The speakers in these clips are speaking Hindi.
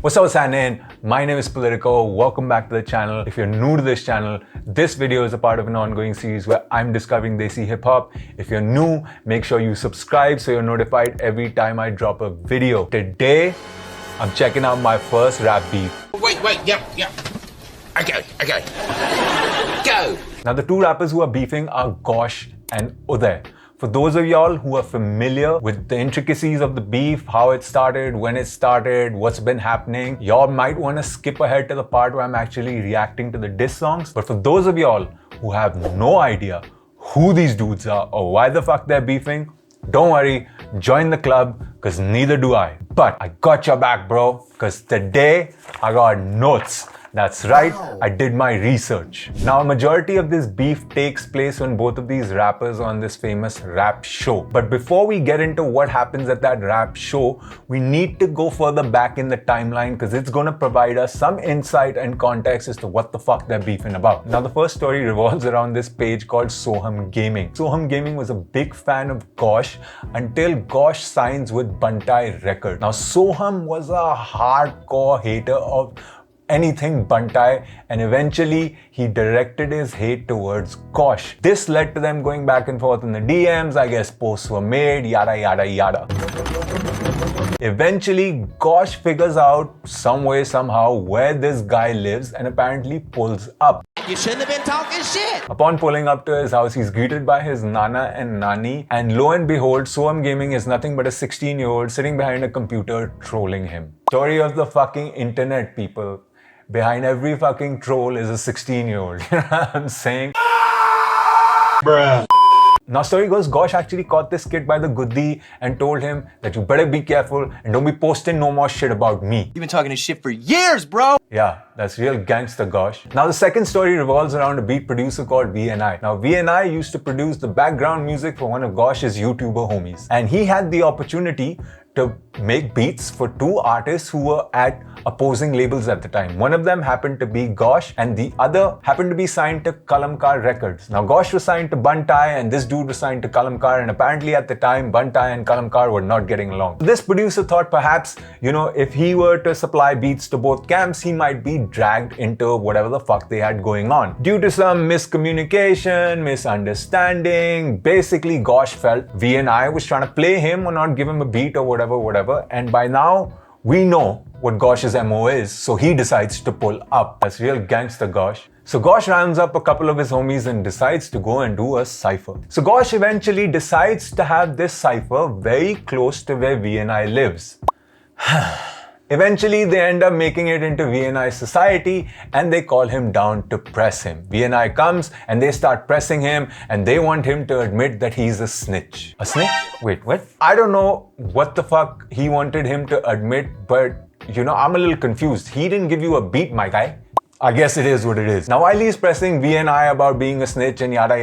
What's up, Sanin? My name is Politico. Welcome back to the channel. If you're new to this channel, this video is a part of an ongoing series where I'm discovering Desi hip hop. If you're new, make sure you subscribe so you're notified every time I drop a video. Today, I'm checking out my first rap beef. Wait, yep. Okay. Go! Now, the two rappers who are beefing are Gosh and Uday. For those of y'all who are familiar with the intricacies of the beef, how it started, when it started, what's been happening, y'all might want to skip ahead to the part where I'm actually reacting to the diss songs. But for those of y'all who have no idea who these dudes are or why the fuck they're beefing, don't worry, join the club, because neither do I. But I got your back, bro, because today I got notes. That's right, I did my research. Now, a majority of this beef takes place when both of these rappers are on this famous rap show. But before we get into what happens at that rap show, we need to go further back in the timeline because it's going to provide us some insight and context as to what the fuck they're beefing about. Now, the first story revolves around this page called Soham Gaming. Soham Gaming was a big fan of Gosh until Gosh signs with Bantai Records. Now, Soham was a hardcore hater of anything Bantai, and eventually he directed his hate towards Gosh. This led to them going back and forth in the DMs. I guess posts were made, yada. Eventually, Gosh figures out some way, somehow, where this guy lives and apparently pulls up. You shouldn't have been talking shit! Upon pulling up to his house, he's greeted by his Nana and Nani, and lo and behold, Soham Gaming is nothing but a 16-year-old sitting behind a computer trolling him. Story of the fucking internet, people. Behind every fucking troll is a 16-year-old. You know what I'm saying? Bruh. Now, story goes, Gosh actually caught this kid by the goodie and told him that you better be careful and don't be posting no more shit about me. You've been talking this shit for years, bro! Yeah, that's real gangster Gosh. Now, the second story revolves around a beat producer called VNI. Now, VNI used to produce the background music for one of Gosh's YouTuber homies. And he had the opportunity to make beats for two artists who were at opposing labels at the time. One of them happened to be Gosh and the other happened to be signed to Kalamkar Records. Now, Gosh was signed to Bantai and this dude was signed to Kalamkar, and apparently at the time Bantai and Kalamkar were not getting along. This producer thought perhaps, if he were to supply beats to both camps, he might be dragged into whatever the fuck they had going on. Due to some miscommunication, misunderstanding, basically Gosh felt VNI was trying to play him or not give him a beat or whatever. And by now, we know what Gosh's MO is, so he decides to pull up. That's real gangster Gosh. So Gosh rounds up a couple of his homies and decides to go and do a cypher. So Gosh eventually decides to have this cypher very close to where VNI lives. Eventually, they end up making it into VNI's society and they call him down to press him. VNI comes and they start pressing him and they want him to admit that he's a snitch. A snitch? Wait, what? I don't know what the fuck he wanted him to admit, but I'm a little confused. He didn't give you a beat, my guy. I guess it is what it is. Now, while he's pressing VNI about being a snitch and yada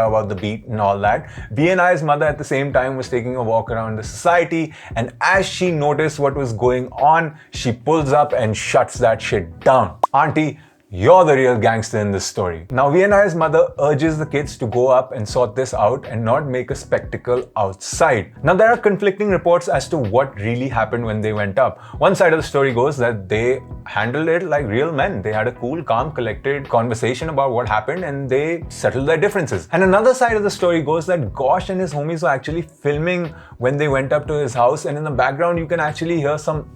about the beat and all that, VNI's mother at the same time was taking a walk around the society, and as she noticed what was going on, she pulls up and shuts that shit down. Auntie, you're the real gangster in this story. Now, VNI's mother urges the kids to go up and sort this out and not make a spectacle outside. Now, there are conflicting reports as to what really happened when they went up. One side of the story goes that they handled it like real men. They had a cool, calm, collected conversation about what happened and they settled their differences. And another side of the story goes that Gosh and his homies were actually filming when they went up to his house, and in the background you can actually hear some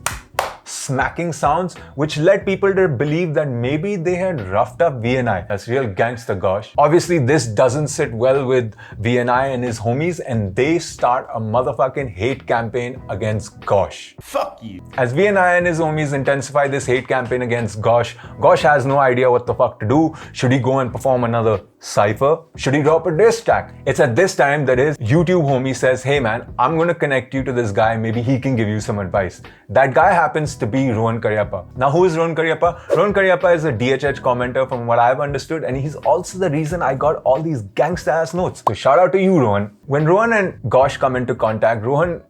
smacking sounds, which led people to believe that maybe they had roughed up VNI. That's real gangster Gosh. Obviously, this doesn't sit well with VNI and his homies, and they start a motherfucking hate campaign against Gosh. Fuck you. As VNI and his homies intensify this hate campaign against Gosh, Gosh has no idea what the fuck to do. Should he go and perform another cypher? Should he drop a diss track? It's at this time that his YouTube homie says, hey man, I'm gonna connect you to this guy, maybe he can give you some advice. That guy happens to be Rohan Cariappa. Now, who is Rohan Cariappa? Rohan Cariappa is a DHH commenter from what I've understood, and he's also the reason I got all these gangsta ass notes. So shout out to you, Rohan. When Rohan and Gosh come into contact, Rohan,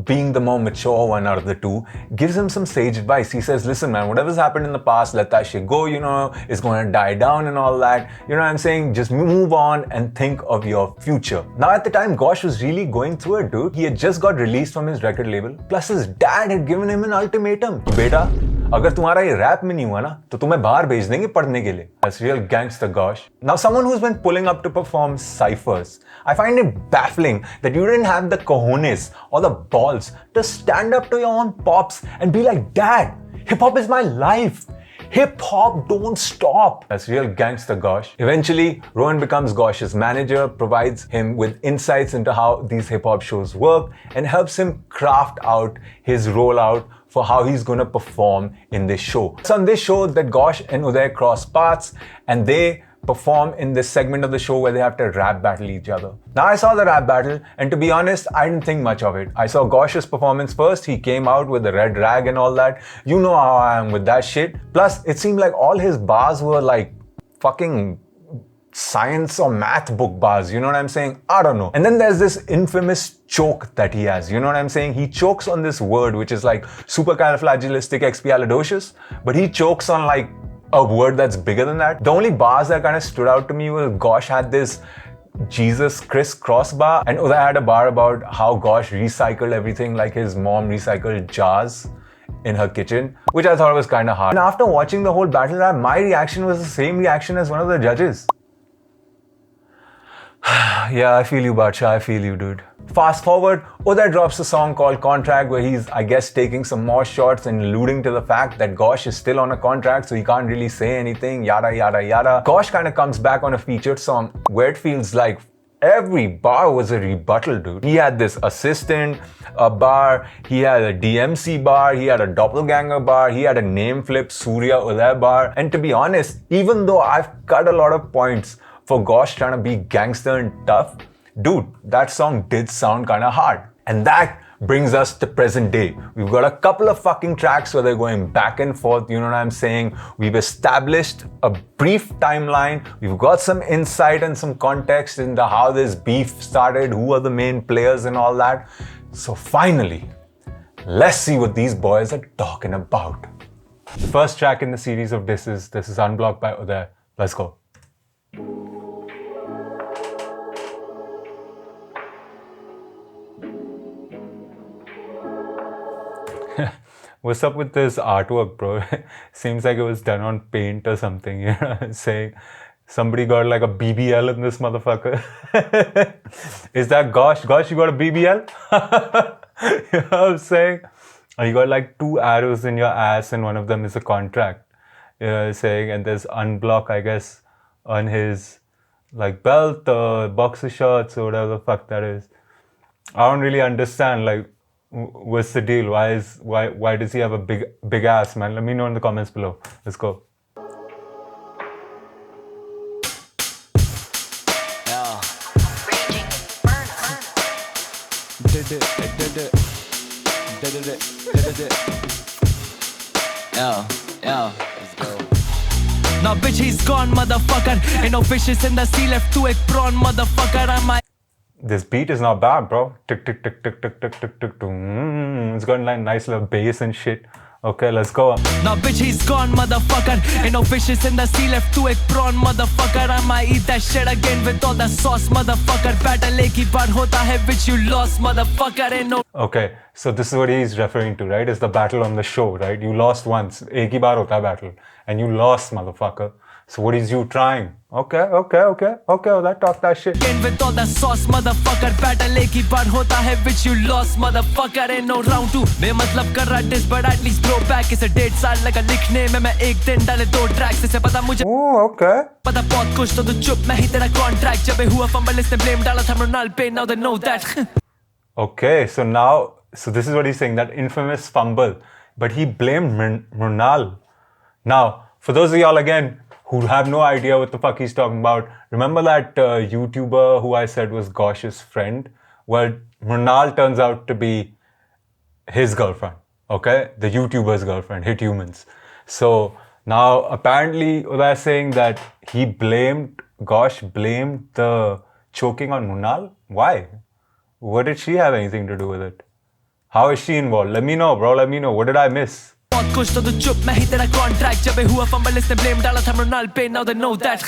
being the more mature one out of the two, gives him some sage advice. He says, listen man, whatever's happened in the past, let that shit go, it's going to die down and all that. You know what I'm saying? Just move on and think of your future. Now at the time, Gosh was really going through it, dude. He had just got released from his record label. Plus his dad had given him an ultimatum. Beta, अगर तुम्हारा ये रैप में नहीं हुआ ना तो तुम्हें बाहर भेज देंगे पढ़ने के लिए. That's real gangster gosh. Now someone who's been pulling up to perform cyphers, I find it baffling that you didn't have the cojones or the balls to stand up to your own pops and be like, Dad, hip hop is my life. Hip hop don't stop. That's real gangster gosh. Eventually, Rohan becomes Gosh's manager, provides him with insights into how these hip hop shows work, and helps him craft out his rollout for how he's going to perform in this show. It's on this show that Gosh and Uday cross paths, and they perform in this segment of the show where they have to rap battle each other. Now I saw the rap battle, and to be honest, I didn't think much of it. I saw Gosh's performance first. He came out with the red rag and all that. You know how I am with that shit. Plus, it seemed like all his bars were like fucking science or math book bars, you know what I'm saying? I don't know. And then there's this infamous choke that he has, you know what I'm saying? He chokes on this word which is like supercalifragilisticexpialidocious, but he chokes on like a word that's bigger than that. The only bars that kind of stood out to me was Gosh had this Jesus crisscross bar, and Uday had a bar about how Gosh recycled everything like his mom recycled jars in her kitchen, which I thought was kind of hard. And after watching the whole battle rap, my reaction was the same reaction as one of the judges. Yeah, I feel you, Badsha. I feel you, dude. Fast forward, Uday drops a song called Contract where he's, I guess, taking some more shots and alluding to the fact that Gosh is still on a contract, so he can't really say anything, yada, yada, yada. Gosh kind of comes back on a featured song where it feels like every bar was a rebuttal, dude. He had this assistant, a bar, he had a DMC bar, he had a doppelganger bar, he had a name flip Surya Uday bar. And to be honest, even though I've cut a lot of points for Gosh trying to be gangster and tough, dude, that song did sound kind of hard. And that brings us to present day. We've got a couple of fucking tracks where they're going back and forth, you know what I'm saying? We've established a brief timeline. We've got some insight and some context into how this beef started, who are the main players and all that. So finally, let's see what these boys are talking about. The first track in the series of disses, this is Unblocked by Uday. Let's go. What's up with this artwork, bro? Seems like it was done on paint or something, you know what I'm saying? Somebody got like a BBL in this motherfucker. Is that Gosh? Gosh, you got a BBL? You know what I'm saying? You got like 2 arrows in your ass and one of them is a contract. You know what I'm saying? And there's Unblock, I guess, on his like belt or boxer shorts or whatever the fuck that is. I don't really understand, like, what's the deal? Why does he have a big ass, man? Let me know in the comments below. Let's go. Let's go. Now bitch, he's gone, motherfucker. Ain't no fishes in the sea left to a prawn, motherfucker. This beat is not bad, bro. Tick, tick, tick, tick, tick, tick, tick, tick, tick. It's got like nice little bass and shit. Okay, let's go. Now bitch, he's gone, motherfucker. Ain't no fishes in the sea left to a prawn, motherfucker. I might eat that shit again with all the sauce, motherfucker. Battle ek hi baar hota hai, which you lost, motherfucker. Ain't no. Okay, so this is what he's referring to, right? It's the battle on the show, right? You lost once. Ek hi baar hota battle. And you lost, motherfucker. So what is you trying? Okay, that talk that shit. With all the sauce, motherfucker. Battle ek hi baar hota hai, which you lost, motherfucker. Ain't no round 2. मैं मतलब कर रहा diss, but at least throw back. इसे 1.5 साल लगा लिखने में, मैं एक दिन डाले 2 tracks. इसे पता मुझे. Oh, okay. पता बहुत कुछ तो तू चुप, मैं ही तेरा contract. जब हुआ fumble इसने blame डाला था मृणाल पे. Now they know that. Okay, so this is what he's saying, that infamous fumble. But he blamed Mrunal. Now, for those of y'all again who have no idea what the fuck he's talking about, remember that YouTuber who I said was Gosh's friend? Well, Mrunal turns out to be his girlfriend, okay? The YouTuber's girlfriend, Hit Humans. So now apparently Uday is saying that Gosh blamed the choking on Mrunal. Why? What did she have anything to do with it? How is she involved? Let me know, bro. Let me know. What did I miss? बहुत कुछ तो तू चुप, मैं ही तेरा contract. जब हुआ fumble इसने blame डाला था मृणाल पे. Now they know that.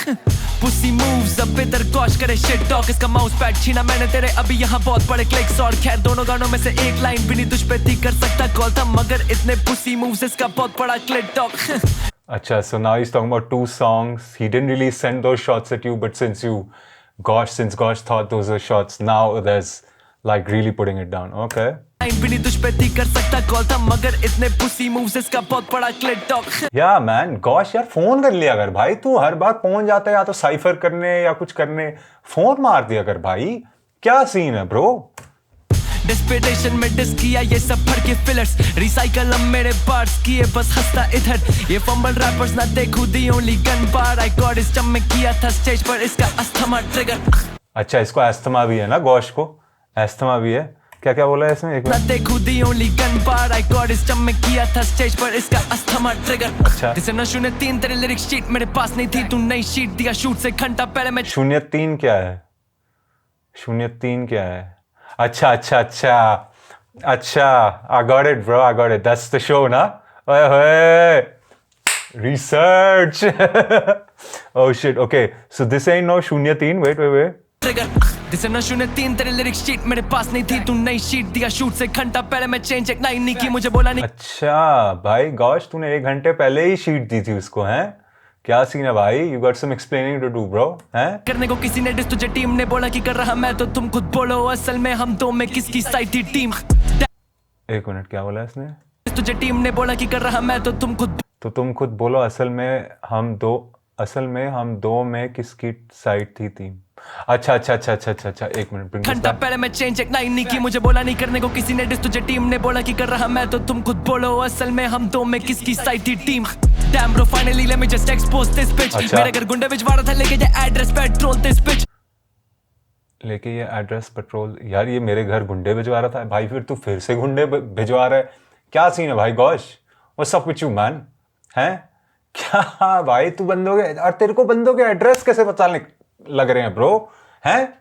pussy moves अब इधर गॉश करे shit talk इसका माउस पैड छीना मैंने तेरे अभी यहाँ बहुत बड़े क्लिक्स और खैर दोनों गानों में से एक लाइन भी नहीं तुझ पे थी कर सकता कॉल था मगर इतने pussy moves इसका बहुत बड़ा clit talk Acha, so now he's talking about 2 songs. He didn't really send those shots at you, but since Gosh thought those were shots, now there's like really putting it down. Okay. Line भी नहीं तुझ पे थी कर सकता कॉल था मगर इतने pussy moves इसका बहुत बड़ा clit talk Yeah man, Gosh यार फोन कर लिया कर भाई, तू हर बार पहुंच जाता है या तो साइफर करने या कुछ करने, फोन मार दिया कर भाई, क्या सीन है ब्रो? Desperation में डिस किया ये सब भर के फिलर्स रिसाइकल अब मेरे पार्ट्स किए बस हंसता इधर ये फंबल रैपर्स ना देखूं the only gun bar I got इस जब मैं किया था स्टेज पर इसका अस्थमा ट्रिगर अच्छा इसको अस्थमा भी है ना, गॉश को अस्थमा भी है, क्या क्या बोला है इसमें एक ना देखूं the only gun bar I got इस जब मैं किया था स्टेज पर इसका अस्थमा ट्रिगर अच्छा जैसे न 03 तेरे लिरिक्स शीट मेरे पास नहीं थी तू नई शीट दिया शूट से घंटा पहले मैं 03 क्या है? 03 क्या है? अच्छा I got it bro, I got it, that's the show ना? ओए होए research oh shit, okay, so this ain't no 03, wait trigger जैसे न 03 तेरे लिरिक्स शीट मेरे पास नहीं थी तू नई शीट दिया शूट से घंटा पहले मैं चेंज एक लाइन नहीं की मुझे बोला नहीं अच्छा भाई गॉश तूने 1 घंटे पहले ही शीट दी थी उसको, हैं? क्या सीन है भाई? You got some explaining to do bro, हैं? करने को किसी ने डिस तुझे टीम ने बोला कि कर रहा मैं तो तुम खुद बोलो असल में हम दो में किसकी साइड थी टीम 1 मिनट क्या बोला इसने? तुझे टीम ने बोला कि कर रहा मैं तो तुम खुद बोलो असल में हम दो में किसकी साइड थी टीम? अच्छा 1 मिनट घंटा पहले मैं चेंज एक लाइन नहीं की मुझे बोला नहीं करने को किसी ने डिस तुझे टीम ने बोला कि कर रहा मैं तो तुम खुद बोलो असल में हम दो में किसकी साइड थी team Damn bro, finally let me just expose this bitch मेरे घर गुंडे भिजवा रहा था लेके ये एड्रेस पेट्रोल this bitch लेके ये एड्रेस पेट्रोल, यार ये मेरे घर गुंडे भिजवा रहा था भाई, फिर तू फिर से गुंडे भिजवा रहा है, क्या सीन है भाई gosh? What's up with you man, हैं? क्या भाई तू बंदों के और तेरे को बंदों के एड्रेस कैसे पता लग रहे हैं ब्रो, हैं?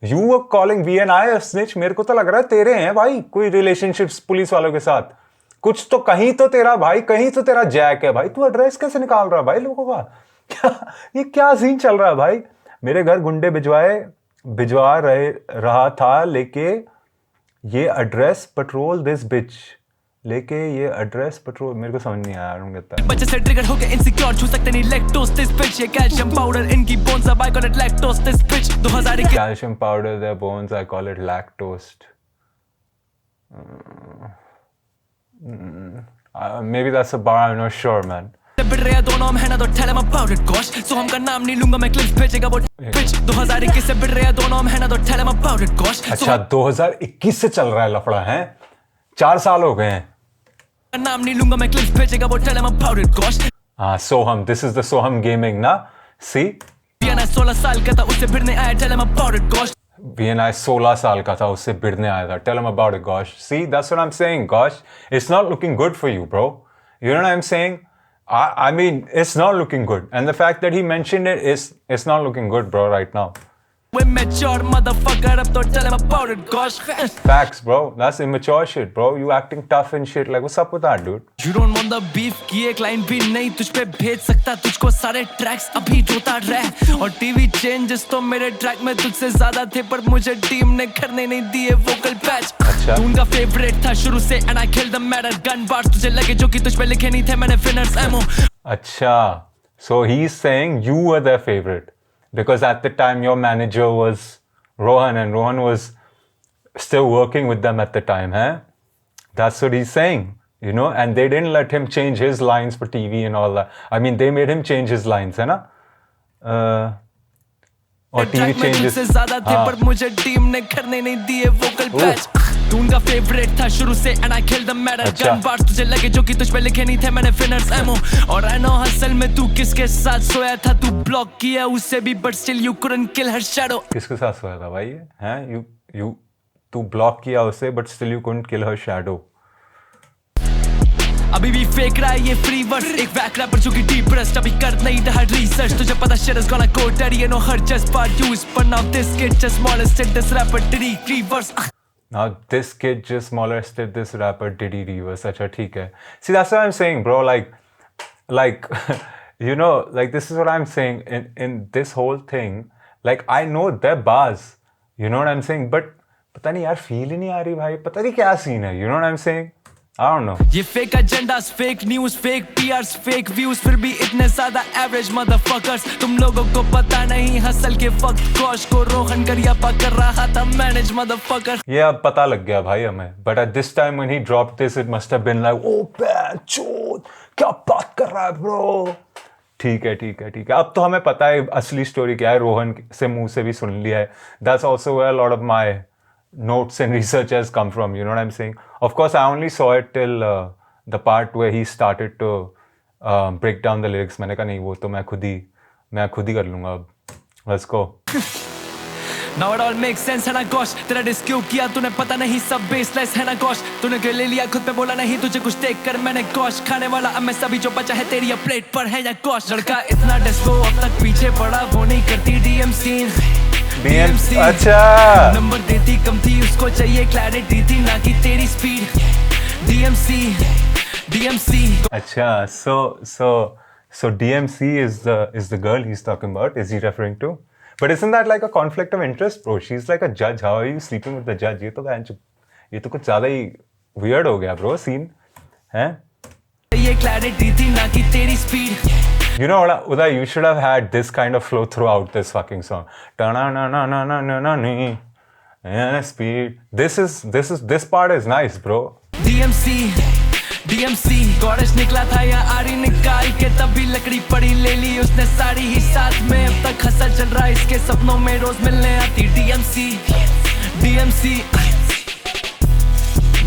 You were calling VNI a snitch, मेरे को तो लग रहा है तेरे हैं भाई कोई रिलेशनशिप्स पुलिस वालों के साथ, कुछ तो कहीं तो तेरा भाई, कहीं तो तेरा जैक है भाई, तू एड्रेस कैसे निकाल रहा है भाई लोगों का? क्या ये क्या सीन चल रहा है भाई? मेरे घर गुंडे भिजवा रहा था लेके ये एड्रेस पेट्रोल दिस बिच, लेके ये एड्रेस पेट्रोल, मेरे को समझ नहीं आया, आई डोंट गेट दैट। बच्चे से ट्रिगर होके इनसिक्योर छू सकते नहीं लैक्टोज दिस बिच ये कैल्शियम पाउडर इनकी bones I call it lactose this bitch 2000 के calcium powder their bones I call it lactose, maybe that's a bar, I'm not sure man. बिड़ रहा दोनों हम है ना तो tell him about it gosh so हम का नाम नहीं लूंगा मैं क्लिप्स भेजेगा वो बिच 2021 से बिड़ रहा दोनों हम है ना तो tell him about it gosh अच्छा 2021 से चल रहा है लफड़ा, है 4 साल हो गए हैं, नाम नहीं लूंगा मैं क्लिप्स भेजेगा वो tell him about it gosh हाँ सोहम, this is the Soham gaming ना, see VNI 16 साल का था उससे भिड़ने आया tell him about it gosh VNI 16 साल का था उससे भिड़ने आया था, tell him about it gosh, see that's what I'm saying gosh, it's not looking good for you bro, you know what I'm saying? I mean it's not looking good and the fact that he mentioned it is it's not looking good bro right now. We're mature motherfucker up to tell him about it gosh Facts bro, that's immature shit bro, you acting tough and shit, like what's up with that dude? You don't want the beef की एक लाइन भी नहीं तुझ पे भेज सकता तुझको सारे ट्रैक्स अभी रोता रह और टीवी चेंजेस तो मेरे ट्रैक में तुझसे ज्यादा थे पर मुझे टीम ने करने नहीं दिए वोकल पैच अच्छा। तू उनका फेवरेट था शुरू से and I killed them matter gun bars तुझे लगे जो कि तुझ पे लिखे नहीं थे मैंने फिनर्स एमो अच्छा so he's saying you were their favorite because at the time your manager was Rohan and Rohan was still working with them at the time, huh? That's what he's saying, you know, and they didn't let him change his lines for TV and all that. I mean, they made him change his lines, है ना? और TV changes से ज्यादा थे पर मुझे टीम ने करने नहीं दिए वोकल पैच तू उनका फेवरेट था शुरू से and I killed them matter gun bars तुझे लगे जो कि तुझ पे लिखे नहीं थे मैंने फिनर्स एमो और I know हसल में तू किसके साथ सोया था तू ब्लॉक किया उससे भी but still you couldn't kill her shadow किसके साथ सोया था भाई हैं तू ब्लॉक किया उसे but still you couldn't kill her shadow अभी भी फेक रहा है ये फ्री वर्स एक बैक रैपर जो कि डीप रस्ट अभी कर नहीं रहा रिसर्च तुझे पता shit is gonna go dirty you know her just part used but now this kid just molested this rapper did he reverse Now this kid just molested this rapper did he reverse अच्छा ठीक है see that's what I'm saying bro like You know, like this is what I'm saying in this whole thing. Like I know their bars, you know what I'm saying, but पता नहीं यार feel ही नहीं आ रही भाई, पता नहीं क्या scene है, you know what I'm saying? I don't know. ये fake agendas, fake news, fake PRs, fake views, फिर भी इतने ज्यादा एवरेज मदरफकर्स। तुम लोगों को पता नहीं हसल के फक गॉश को रोहन गरियापा कर रहा था मैनेज मदरफकर। ये अब पता लग गया भाई हमें, but at this time when he dropped this it must have been like, oh बहनचोद क्या बात कर रहा है bro। ठीक है ठीक है ठीक है, अब तो हमें पता है असली स्टोरी क्या है, रोहन से मुंह से भी सुन लिया है। That's also where a lot of my notes and research has come from, you know what I'm saying? Of course, I only saw it till the part where he started to break down the lyrics. मैंने कहा नहीं वो तो मैं खुद ही कर लूँगा अब। Let's go. Now it all makes sense है ना गॉश, तेरा डिस क्यों किया तूने पता नहीं सब बेसलेस है ना गॉश, तूने क्यों ले लिया खुद पे बोला नहीं तुझे कुछ देख कर मैंने गॉश, खाने वाला अब मैं सभी जो बचा है तेरी प्लेट पर है या गॉश। लड़का इतना डिस्को अब तक पीछे पड़ा वो नहीं करती डीएम सीन। DMC अच्छा नंबर देती कम थी उसको चाहिए क्लैरिटी थी ना कि तेरी स्पीड। DMC अच्छा so DMC is the girl he's talking about, is he referring to? But isn't that like a conflict of interest, bro? She's like a judge. How are you sleeping with the judge? ये तो कुछ ज़्यादा ही weird हो गया bro scene, हैं? ये क्लैरिटी थी ना कि तेरी speed. You know what, Uday, you should have had this kind of flow throughout this fucking song. Speed. This part is nice, bro. DMC goddess निकला था या आरी निकाल के तभी लकड़ी पड़ी ले ली उसने सारी ही साथ में, अब तक हंसा चल रहा इसके सपनों में रोज मिलने आती DMC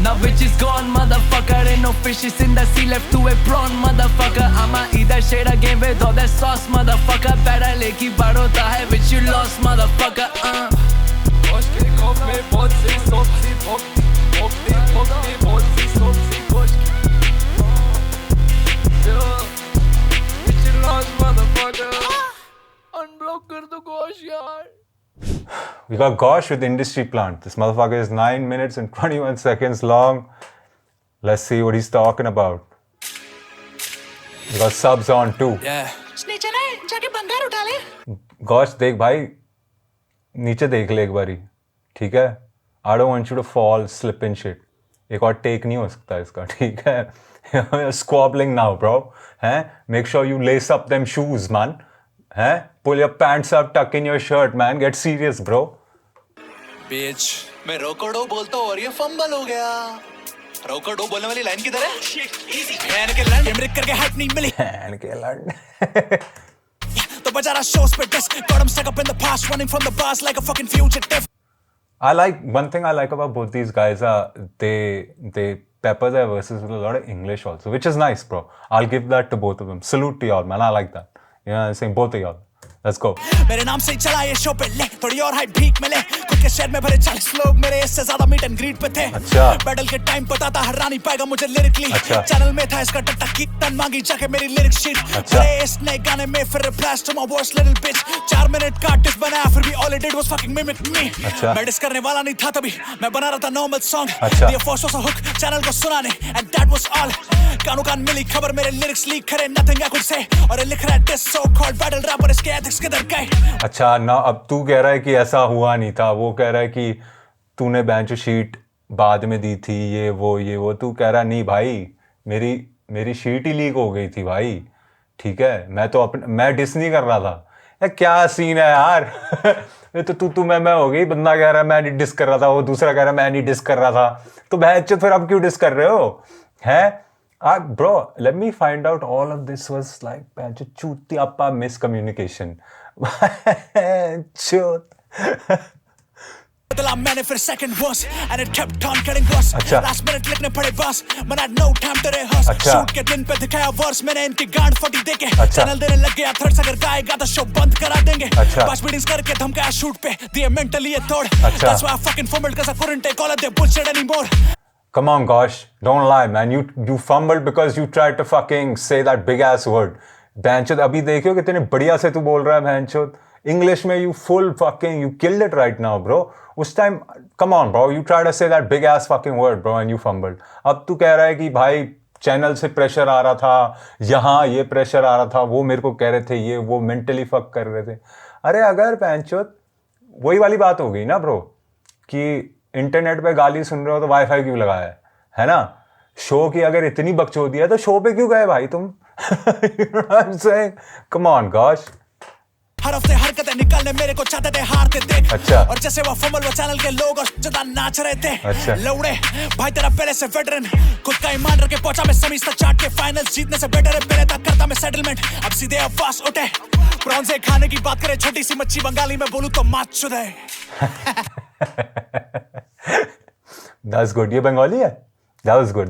Now which is gone motherfucker, ain't no fishes in the sea left to a prawn motherfucker, I'ma eat that shit again with all that sauce motherfucker, better लेकी बार होता है which you lost motherfucker। गोश के खौफ में बहुत सी सोपसी भोगती बहुत सी सोपसी गोश which you lost motherfucker, unblock कर दो गोश यार। We got Gosh with Industry Plant. This motherfucker is 9 minutes and 21 seconds long. Let's see what he's talking about. We got subs on too. Yeah. नीचे ना जाके बंगार उठा ले। Gosh देख भाई, नीचे देख ले एक बारी, ठीक है? I don't want you to fall, slip and shit. एक और take नहीं हो सकता इसका, ठीक है? You're squabbling now, bro. हैं? Make sure you lace up them shoes, man. हैं? Pull your pants up, tuck in your shirt, man. Get serious, bro. Bitch, मैं रोकड़ो बोलता हूँ और ये फंबल हो गया। रोकड़ो बोलने वाली लाइन किधर है? फैन के लड़, कैमरे करके हाइप नहीं मिली। फैन के लड़। तो बजा रहा shows पे disc, got 'em stuck up in the past, running from the bars like a fucking fugitive. I like one thing I like about both these guys are they pepper their verses with a lot of English also, which is nice, bro. I'll give that to both of them. Salute to y'all, man. I like that. You know what I'm saying? Both of y'all. Let's go. मेरे नाम से ही चला ये शो पे ले, थोड़ी और हाइप भीख मिले, खुद के शहर में भरे 40 लोग मेरे इससे ज्यादा मीट एंड ग्रीट पे थे। अच्छा। बैटल के टाइम पता था हरा नहीं पाएगा मुझे लिरिकली, अच्छा। चैनल में था इसका टट्टा की टन मांगी जाके मेरी लिरिक शीट, अच्छा। इस नए गाने में फिर replies to my worst little bitch, 4 minute का आर्टिस्ट बनाया फिर भी all it did was fucking mimic me. अच्छा। मैं डिस करने वाला नहीं था तभी, मैं बना रहा था नॉर्मल सॉन्ग, अच्छा। ये force was a hook channel को सुनाने एंड दैट वाज ऑल। कानों कान मिली खबर मेरे लिरिक्स लीक करे, नथिंग आई कुड से, और ये लिख रहा है this so called battle rapper, इसके एथिक्स किधर गए? अच्छा ना, अब तू कह रहा है कि ऐसा हुआ नहीं था, वो कह रहा है कि तूने बेंच शीट बाद में दी थी, ये वो तू कह रहा नहीं भाई, मेरी शीट ही लीक हो गई थी भाई, ठीक है? मैं डिस नहीं कर रहा था। यार क्या सीन है यार। ये तो तू मैं हो गई, बंदा कह रहा है मैं नहीं डिस कर रहा था, वो दूसरा कह रहा है मैं नहीं डिस कर रहा था, तो बहन फिर अब क्यों डिस कर रहे हो हैं? Bro, let me find out all of this was like chutiappa miscommunication. बदला मैंने फिर second verse and it kept on getting worse. अच्छा। Last minute लिखने पड़े बस, man I had no time to rehearse. अच्छा। Shoot के दिन पे दिखाया verse, मैंने इनकी गांड फटी देके, अच्छा। चैनल देने लग गया थर्ड्स, अगर गाएगा तो शो बंद करा देंगे। अच्छा। 5 मीटिंग्स करके धमकाया शूट पे, दिए मेंटली ये तोड़। अच्छा। That's why I fucking fumbled cause I couldn't take all of their bullshit anymore. Come on, Gosh, don't lie, man. You fumbled because you tried to fucking say that big ass word. Bhanchod, अभी देखियो कितने बढ़िया से तू बोल रहा है Bhanchod. English में you full fucking, you killed it right now, bro. उस time, come on, bro. You tried to say that big ass fucking word, bro, and you fumbled. अब तू कह रहा है कि भाई चैनल से प्रेशर आ रहा था, यहाँ ये प्रेशर आ रहा था, वो मेरे को कह रहे थे ये, वो मेंटली फक कर रहे थे। अरे अगर पैंचोत वही वाली बात हो गई ना ब्रो कि इंटरनेट पे गाली सुन रहे हो तो वाईफाई क्यों लगाया है ना? शो की अगर इतनी बकचोदी है तो शो पे क्यों गए भाई तुम? Come on gosh. हर हफ्ते हरकतें निकालने मेरे को चाहते थे हारते देख। अच्छा। और जैसे वो फंबल वो चैनल के लोग और ज्यादा नाच रहे थे। अच्छा। लौड़े भाई तेरा पहले से वेटरन, खुद का ईमान रख के पहुंचा मैं सेमीज तक, चाट के फाइनल्स जीतने से बेटर है पहले तक करता मैं सेटलमेंट। अब सीधे अफवास उठे, प्रॉन से खाने की बात करे, छोटी सी मच्छी बंगाली में बोलूं तो माच चुदे। That's good. ये बंगाली है? That was good.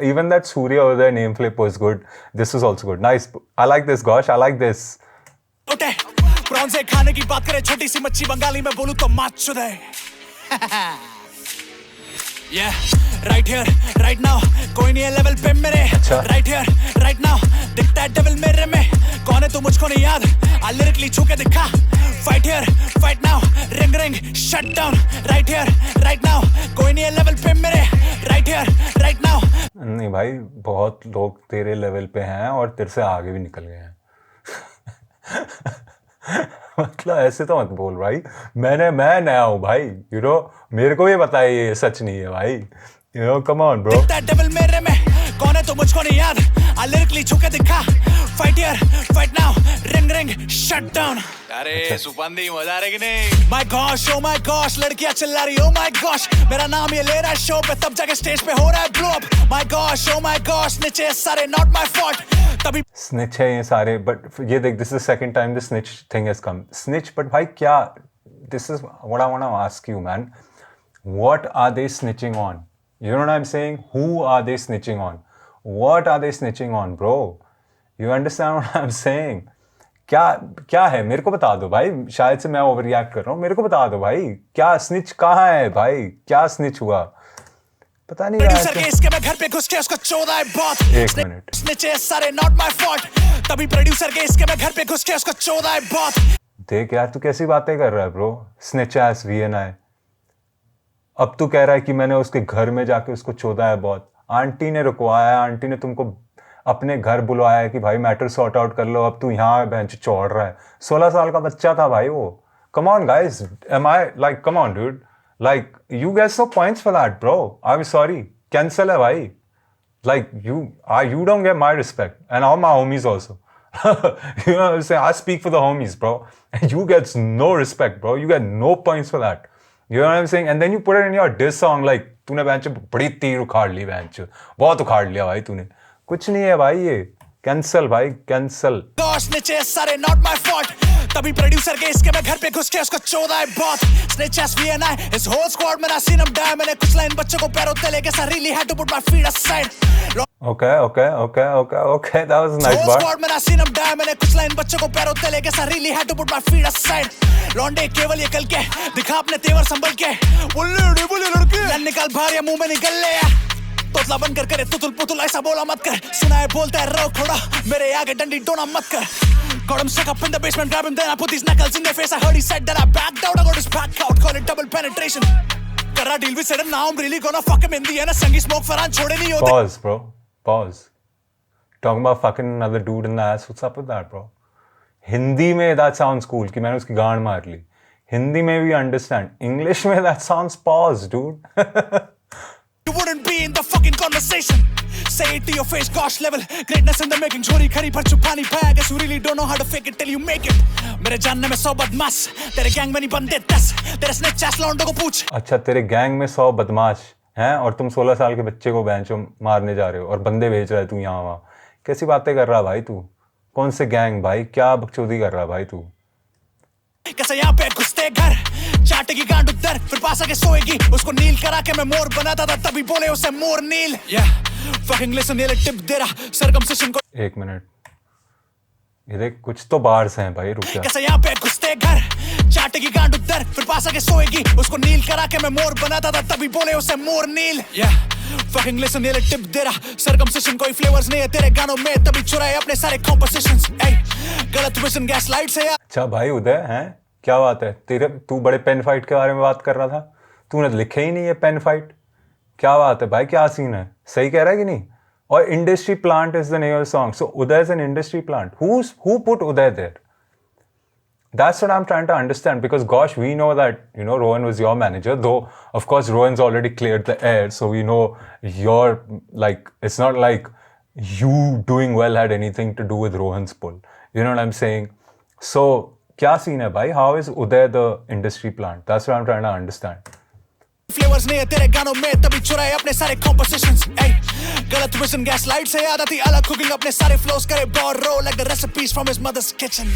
Even that Surya over there name flip was good. This was also good. Nice. I like this, gosh. I like this. उठे, प्रॉन से खाने की बात करे, छोटी सी मच्छी बंगाली में बोलूं तो माच चुदे। Yeah, right here, right now, कोई नहीं है लेवल पे मेरे। अच्छा। Right here, right now, दिखता है डेविल मेरे में, कौन है तू मुझको नहीं याद, आ लिरिकली छू के दिखा। Fight here, fight now, ring, shut down। Right here, right now, कोई नहीं है लेवल पे मेरे। Right here, right now। नहीं भाई, बहुत लोग तेरे लेवल पे हैं और तेरे से आगे भी निकल गए हैं। मतलब ऐसे तो मत बोल भाई, मैं नया हूँ भाई, मेरे को भी पता है ये सच नहीं है भाई, कम ऑन ब्रो। डेविल मेरे में, कौन है तो मुझको नहीं याद, आ लिरिकली छू के दिखा। Fight here, fight now, ring, shut down. अरे सुपंदी मजा आ रही कि नहीं? My gosh, oh my gosh, लड़कियां चिल्ला रही, ओ माय गॉश, मेरा नाम ये ले रहा है शो पे, तब जाके स्टेज पे हो रहा है blow up. My gosh, oh my gosh, नीचे सारे नॉट माय फॉल्ट, तभी स्निच है ये सारे। बट ये देख, this is second time this snitch thing has come. Snitch, but भाई क्या, this is what I want to ask you man, what are they snitching on? You know what I'm saying? Who are they snitching on? What are they snitching on, bro? You understand what I'm saying? क्या है, मेरे को बता दो भाई। शायद से मैं ओवर रिएक्ट कर रहा हूँ, मेरे को बता दो भाई, क्या स्निच कहाँ है भाई, क्या स्निच हुआ? पता नहीं प्रोड्यूसर के इसके मैं घर पे घुस के उसको चौदह है बहुत। एक मिनट। स्निचे सारे नॉट माय फॉल्ट, तभी प्रोड्यूसर के इसके मैं घर पे घुस के उसको चौदह है बहुत। देख यार, तू कैसी बातें कर रहा है ब्रो? Snitch S VNI। अब तू कह रहा है कि मैंने उसके घर में जाके उसको चोदा है बहुत। आंटी ने रुकवाया, आंटी ने तुमको अपने घर बुलवाया है कि भाई मैटर सॉर्ट आउट कर लो, अब तू यहाँ बेंच चौड़ रहा है। 16 साल का बच्चा था भाई वो। Come on guys, am I like, come on dude, like you get no points for that bro, I am sorry, cancel है भाई। Like you don't get my respect and all my homies also. You know what I'm saying? I speak for the homies, bro. And you get no respect, bro. You get no points for that. You know what I'm saying? And then you put it in your diss song, like तूने बेंच बड़ी तीर उखाड़ ली, बेंच बहुत उखाड़ लिया भाई तूने। कुछ नहीं है भाई, ये कैंसल भाई, कैंसल। नीचे सारे नॉट माय फॉल्ट, तभी प्रोड्यूसर के इसके मैं घर पे घुस के उसको चौदह है बहुत। स्निच एस VNI, इस होल स्क्वाड में ना सीन हम डाय, मैंने कुछ लाइन बच्चों को पैरों तले के साथ really had to put my feet aside। Okay, that was a nice bar. Squad में ना सीन हम डाय, मैंने कुछ लाइन बच्चों को पैरों तले के साथ really had to put my feet aside। लौंडे केवल ये कल के दिखा अपने तेवर संभल के, बोले लड़के निकाल बाहर या मुंह में निकल ले, तोतला बनकर करे तुतुल पुतुल, ऐसा बोला मत कर, सुना है बोलता है रो खोड़ा, मेरे आगे डंडी डोना मत कर। Got him stuck up in the basement, grab him, then I put these knuckles in their face. I heard he said that I backed out, I got his back out, call it double penetration. Kara deal with said, now I'm really gonna fuck him in the end. Sangi smoke faran chhode nahi hote. Pause, bro. Pause. Talking about fucking another dude in the ass. What's up with that, bro? Hindi में that sounds cool कि मैंने उसकी गांड मार ली. Hindi में we understand. English में that sounds pause, dude. You wouldn't be in the fucking conversation. Say it to your face, gosh level. Greatness in the making. Chori khari par chupani paya. Guess you really don't know how to fake it till you make it. मेरे जानने में 100 बदमाश, तेरे गैंग में नहीं बंदे 10, तेरे स्नेक चैस लौंडों को पूछ। अच्छा, तेरे गैंग में 100 बदमाश हैं और तुम 16 साल के बच्चे को बेंचो मारने जा रहे हो और बंदे भेज रहा है तू यहाँ वहाँ। कैसी बातें कर रहा भाई तू? कौन से गैंग भाई? क्या बकचोदी कर रहा भाई तू? कैसे यहाँ पे घुसते घर, चाटेगी गांड उधर, फिर पास आके सोएगी, उसको नील करा के मैं मोर बनाता था, तभी बोले उसे मोर नील। fucking listen, ये टिप दे रहा circumcision को। एक मिनट, ये देख कुछ तो बार्स हैं भाई, रुक जा। कैसे यहाँ पे घुसते घर, चाटेगी गांड उधर, फिर पास आके सोएगी, उसको नील करा के मैं मोर बनाता था, तभी बोले उसे मोर नील। fucking listen, ये टिप दे रहा circumcision कोई फ्लेवर्स नहीं है तेरे गानों में, तभी चुराए अपने सारे compositions। गलत विजन गैस लाइट से। अच्छा भाई उदय, हैं क्या बात है तेरे? तू बड़े पेन फाइट के बारे में बात कर रहा था, तूने लिखे ही नहीं है पेन फाइट। क्या बात है भाई, क्या सीन है? सही कह रहा है कि नहीं? Or industry plant is the name of the song. So Uday is an industry plant. Who put Uday there? That's what I'm trying to understand, because gosh, we know that, you know, Rohan was your manager, though of course Rohan's already cleared the air, so we know you're like, it's not like you doing well had anything to do with Rohan's pull. You know what I'm saying? So, kya scene hai bhai? How is Uday the industry plant? That's what I'm trying to understand. Flavours नहीं है तेरे गानों में तभी चुराए अपने सारे कॉम्पोजिशंस गलत विजन गैस लाइट से याद आती अलग कुकिंग अपने सारे फ्लोस करे bore row like the recipes from his mother's kitchen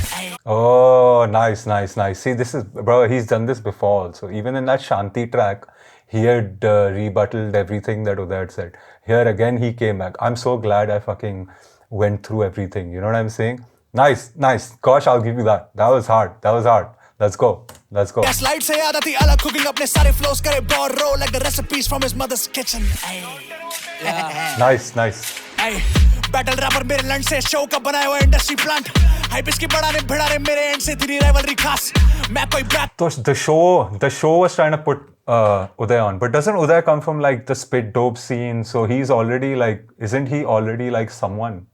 Oh, nice, nice, nice. See, this is, bro, he's done this before also. Even in that Shanti track, he had rebutted everything that Uday had said. Here again, he came back. I'm so glad I fucking went through everything. You know what I'm saying? Nice, nice. Gosh, I'll give you that. That was hard. That was hard. Let's go. Let's go. Gas light से याद आती अलग कुकिंग अपने सारे फ्लोस करे bore row like the recipes from his mother's kitchen Nice, nice. Battle rapper मेरे लंड से शो का बनाया हुआ इंडस्ट्री प्लांट हाइप इसकी बढ़ाने भिड़ाने मेरे एंड से तेरी राइवलरी खास मैं कोई back So the show was trying to put Uday on, but doesn't Uday come from like the spit dope scene? So he's already like, isn't he already like someone?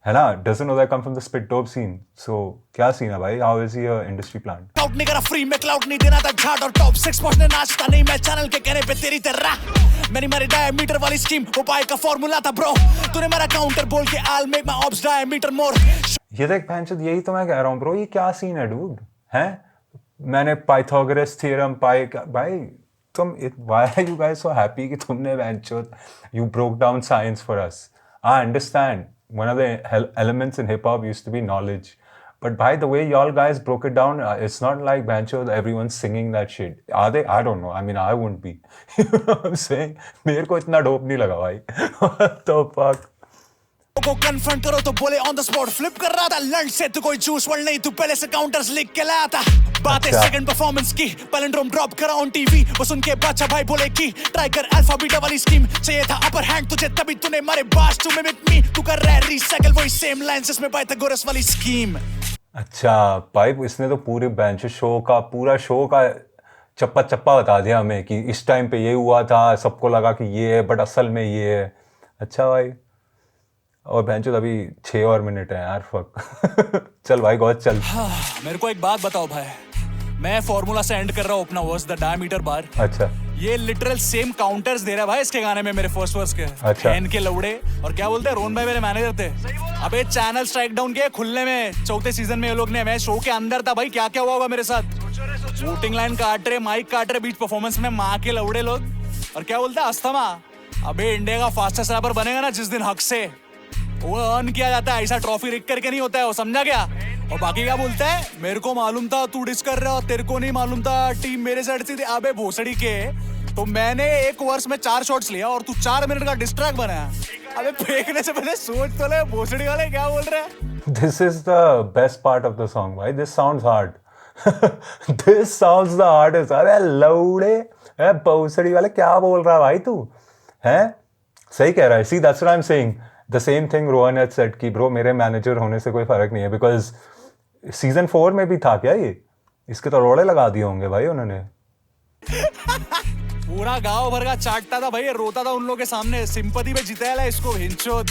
है ना? Doesn't Uday come from the spit dope scene? So क्या scene है भाई? How is he a industry plant? Out नहीं करा फ्री में क्लाउड नहीं देना था झाड़ और टॉप 6 पहुंचने नाचता नहीं मैं चैनल के कहने पे तेरी तरह मैंने मारी डायमीटर वाली स्कीम उपाय का फॉर्मूला था ब्रो तूने मेरा काउंटर बोल के I'll make my ops diameter more ये देख भैंचोद, यही तो मैं कह रहा हूँ ब्रो, ये क्या सीन है डूड? हैं? मैंने पाइथागोरस थ्योरम पाए भाई तुम why are you guys so happy कि तुमने भैंचोद you broke down science for us? I understand one of the elements in hip hop used to be knowledge, but by the way y'all guys broke it down, it's not like भैंचोद everyone's singing that shit. Are they? I don't know. I mean, I wouldn't be. You know what I'm saying? मेरे को इतना डोप नहीं लगा भाई. What the fuck? को कन्फ्रंट करो तो बोले ऑन द स्पॉट फ्लिप कर रहा था लंच से तू कोई जूस वर्ड नहीं तू पहले से काउंटर्स लिख के लाया था बातें अच्छा। सेकंड परफॉर्मेंस की पैलिंड्रोम ड्रॉप करा ऑन टीवी वो सुन के बादशाह भाई बोले की ट्राई कर अल्फा बीटा वाली स्कीम चाहिए था अपर हैंड तुझे तभी तूने मारे बास टू मिमिक मी तू कर रहा है रिसाइकल वही सेम लाइंस जिसमें पाइथागोरस वाली स्कीम अच्छा भाई, इसने तो पूरे बेंच पूरा शो का चप्पा चप्पा बता दिया हमें कि इस टाइम पे ये हुआ था, सबको लगा कि ये है बट असल में ये है. अच्छा भाई, और बेंचो अभी 6 और मिनट है यार. फक. चल भाई गौर चल. मेरे को एक बात बताओ भाई, मैं फॉर्मूला से एंड कर रहा हूँ अपना वर्स द डायमीटर बार. अच्छा ये लिटरल सेम काउंटर्स दे रहा है भाई इसके गाने में मेरे फर्स्ट वर्स के. अच्छा. एन के लौड़े और क्या बोलते हैं रोहन भाई मेरे मैनेजर थे. अबे चैनल स्ट्राइक डाउन किया खुलने में चौथे सीजन में ये लोग ने. मैं शो के अंदर था भाई, क्या क्या हुआ होगा मेरे साथ. वोटिंग लाइन काट रहे, माइक काट रहे बीच परफॉर्मेंस में, माँ के लौड़े लोग. और क्या बोलते हैं अस्थमा. अबे इंडिया का फास्टेस्ट रैपर बनेगा ना जिस दिन हक से, वो अर्न किया जाता है. ऐसा ट्रॉफी रिक करके नहीं होता है वो, समझा क्या. और बाकी क्या बोलता है, मेरे को मालूम था तू डिस कर रहा, तेरे को नहीं मालूम था, टीम मेरे साइड से थी. अबे भोसड़ी के, तो मैंने एक वर्ष में 4 शॉट्स लिया और तू 4 मिनट का डिस्ट्रैक्ट बनाया. अबे फेंकने से पहले सोच तो ले. भोसड़ी वाले क्या बोल रहे हैं. This is the best part of the song, भाई. This sounds hard. This sounds the hardest. अरे लौड़े, अरे भोसड़ी वाले क्या बोल रहा है भाई तू, हैं? सही कह रहा है. See, that's what I'm saying. The same thing Rohan had said कि bro मेरे मैनेजर होने से कोई फर्क नहीं है, because सीजन 4 में भी था क्या ये. इसके तो रोड़े लगा दिए होंगे भाई उन्होंने. पूरा गांव भर का चाटता था भाई, रोता था उन लोगों के सामने. सिंपैथी पे जिताया इसको हिंचोद.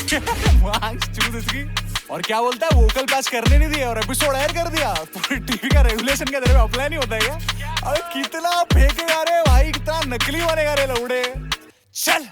चूज इसकी. और क्या बोलता है, वोकल पैच करने नहीं दिया और एपिसोड एयर कर दिया. पूरी टीवी का रेगुलेशन के तेरे में अप्लाई नहीं होता है क्या. अबे कितना फेंके जा रहे भाई, कितना नकली बने जा रहे लौड़े. चल